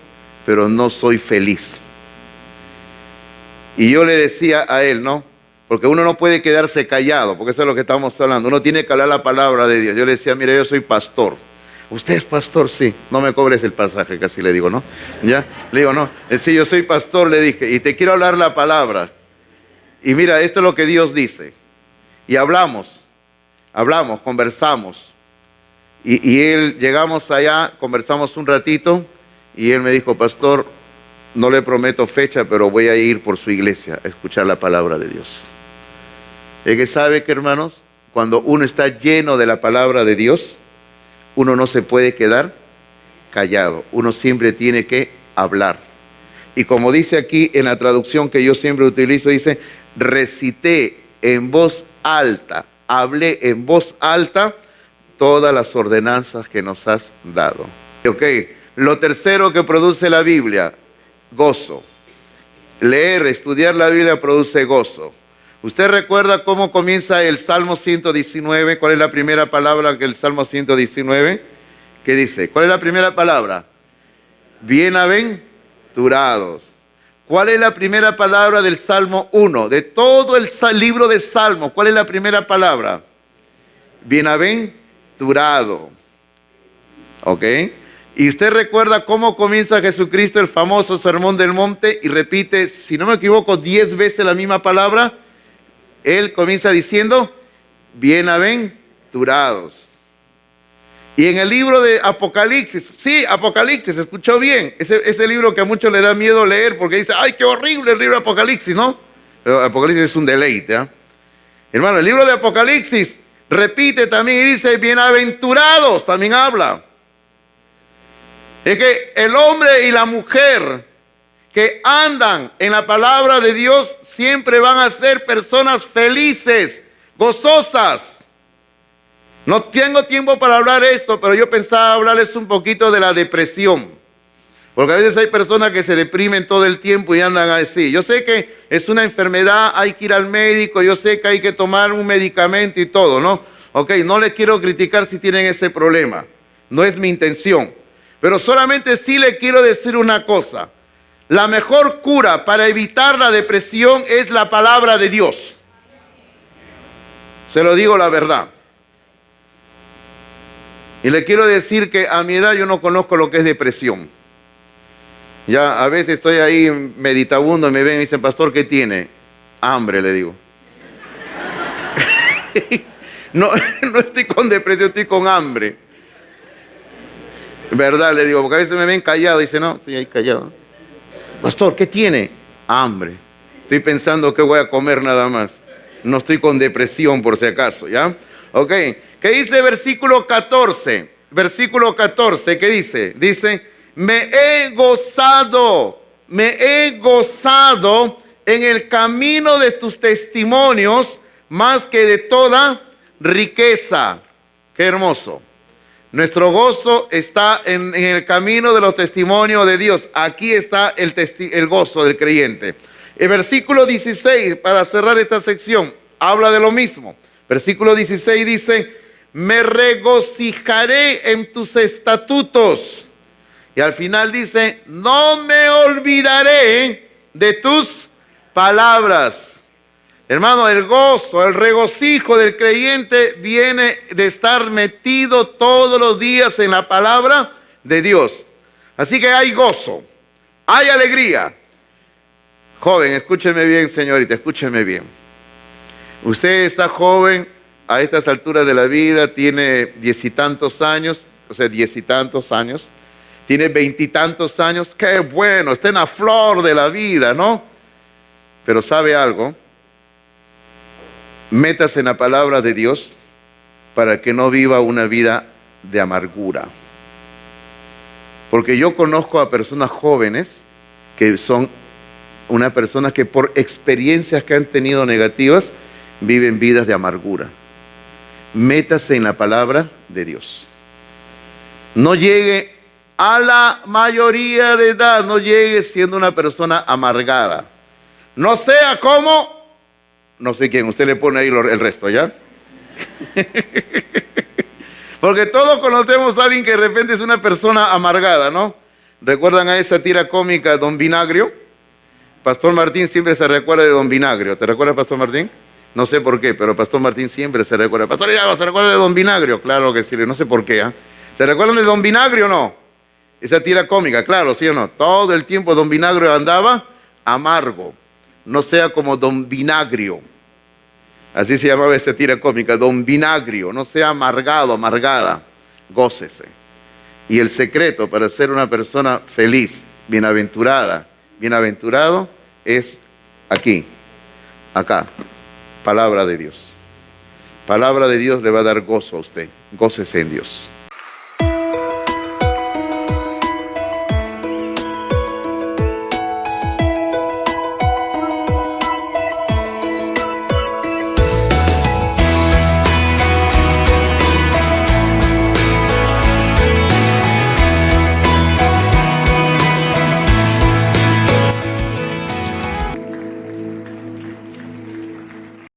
pero no soy feliz. Y yo le decía a él, ¿no? Porque uno no puede quedarse callado, porque eso es lo que estamos hablando. Uno tiene que hablar la palabra de Dios. Yo le decía: mire, yo soy pastor. ¿Usted es pastor? Sí. No me cobres el pasaje, casi le digo, ¿no? ¿Ya? Le digo, no. Sí, yo soy pastor, le dije, y te quiero hablar la palabra. Y mira, esto es lo que Dios dice. Y hablamos, conversamos. Y él, llegamos allá, conversamos un ratito, y él me dijo: pastor, no le prometo fecha, pero voy a ir por su iglesia a escuchar la palabra de Dios. Es que sabe que, hermanos, cuando uno está lleno de la palabra de Dios, uno no se puede quedar callado. Uno siempre tiene que hablar. Y como dice aquí en la traducción que yo siempre utilizo, dice: recité en voz alta, hablé en voz alta todas las ordenanzas que nos has dado. Ok, lo tercero que produce la Biblia: gozo. Leer, estudiar la Biblia produce gozo. ¿Usted recuerda cómo comienza el Salmo 119? ¿Cuál es la primera palabra que el Salmo 119? ¿Qué dice? ¿Cuál es la primera palabra? Bienaventurados. ¿Cuál es la primera palabra del Salmo 1? De todo el libro de Salmos, ¿cuál es la primera palabra? Bienaventurado. ¿Ok? Y usted recuerda cómo comienza Jesucristo el famoso Sermón del Monte y repite, si no me equivoco, 10 veces la misma palabra. Él comienza diciendo: bienaventurados. Y en el libro de Apocalipsis, sí, Apocalipsis, escuchó bien, ese libro que a muchos le da miedo leer porque dice: ¡ay, qué horrible el libro de Apocalipsis!, ¿no? Pero Apocalipsis es un deleite, ¿eh? Hermano, el libro de Apocalipsis repite también y dice: bienaventurados, también habla. Es que el hombre y la mujer que andan en la palabra de Dios siempre van a ser personas felices, gozosas. No tengo tiempo para hablar esto, pero yo pensaba hablarles un poquito de la depresión. Porque a veces hay personas que se deprimen todo el tiempo y andan así. Yo sé que es una enfermedad, hay que ir al médico, yo sé que hay que tomar un medicamento y todo, ¿no? Ok, no les quiero criticar si tienen ese problema. No es mi intención. Pero solamente sí le quiero decir una cosa. La mejor cura para evitar la depresión es la palabra de Dios. Se lo digo la verdad. Y le quiero decir que a mi edad yo no conozco lo que es depresión. Ya a veces estoy ahí meditabundo y me ven y dicen, pastor, ¿qué tiene? Hambre, le digo. No estoy con depresión, estoy con hambre. ¿Verdad? Le digo, porque a veces me ven callado y dicen, no, estoy ahí callado. Pastor, ¿qué tiene? Hambre. Estoy pensando que voy a comer nada más. No estoy con depresión por si acaso, ¿ya? Ok. ¿Qué dice versículo 14? Versículo 14, ¿qué dice? Dice, me he gozado en el camino de tus testimonios más que de toda riqueza. Qué hermoso. Nuestro gozo está en el camino de los testimonios de Dios. Aquí está el gozo del creyente. El versículo 16, para cerrar esta sección, habla de lo mismo. Versículo 16 dice, me regocijaré en tus estatutos. Y al final dice, no me olvidaré de tus palabras. Hermano, el gozo, el regocijo del creyente viene de estar metido todos los días en la palabra de Dios. Así que hay gozo, hay alegría. Joven, escúcheme bien, señorita, escúcheme bien. Usted está joven, a estas alturas de la vida, tiene 10 y tantos años, tiene 20 y tantos años, qué bueno, está en la flor de la vida, ¿no? Pero ¿sabe algo? Métase en la palabra de Dios para que no viva una vida de amargura. Porque yo conozco a personas jóvenes que son unas personas que por experiencias que han tenido negativas viven vidas de amargura. Métase en la palabra de Dios. No llegue a la mayoría de edad, no llegue siendo una persona amargada. No sea como, no sé quién, usted le pone ahí el resto, ¿ya? Porque todos conocemos a alguien que de repente es una persona amargada, ¿no? ¿Recuerdan a esa tira cómica, Don Vinagrio? Pastor Martín siempre se recuerda de Don Vinagrio. ¿Te recuerdas, Pastor Martín? No sé por qué, pero Pastor Martín siempre se recuerda. Pastor Hidalgo, ¿se recuerda de Don Vinagrio? Claro que sí, no sé por qué. ¿Se recuerdan de Don Vinagrio o no? Esa tira cómica, claro, ¿sí o no? Todo el tiempo Don Vinagrio andaba amargo. No sea como Don Vinagrio. Así se llamaba esa tira cómica, Don Vinagrio. No sea amargado, amargada. Gócese. Y el secreto para ser una persona feliz, bienaventurada, bienaventurado, es aquí, acá. Palabra de Dios. Palabra de Dios le va a dar gozo a usted. Gócese en Dios.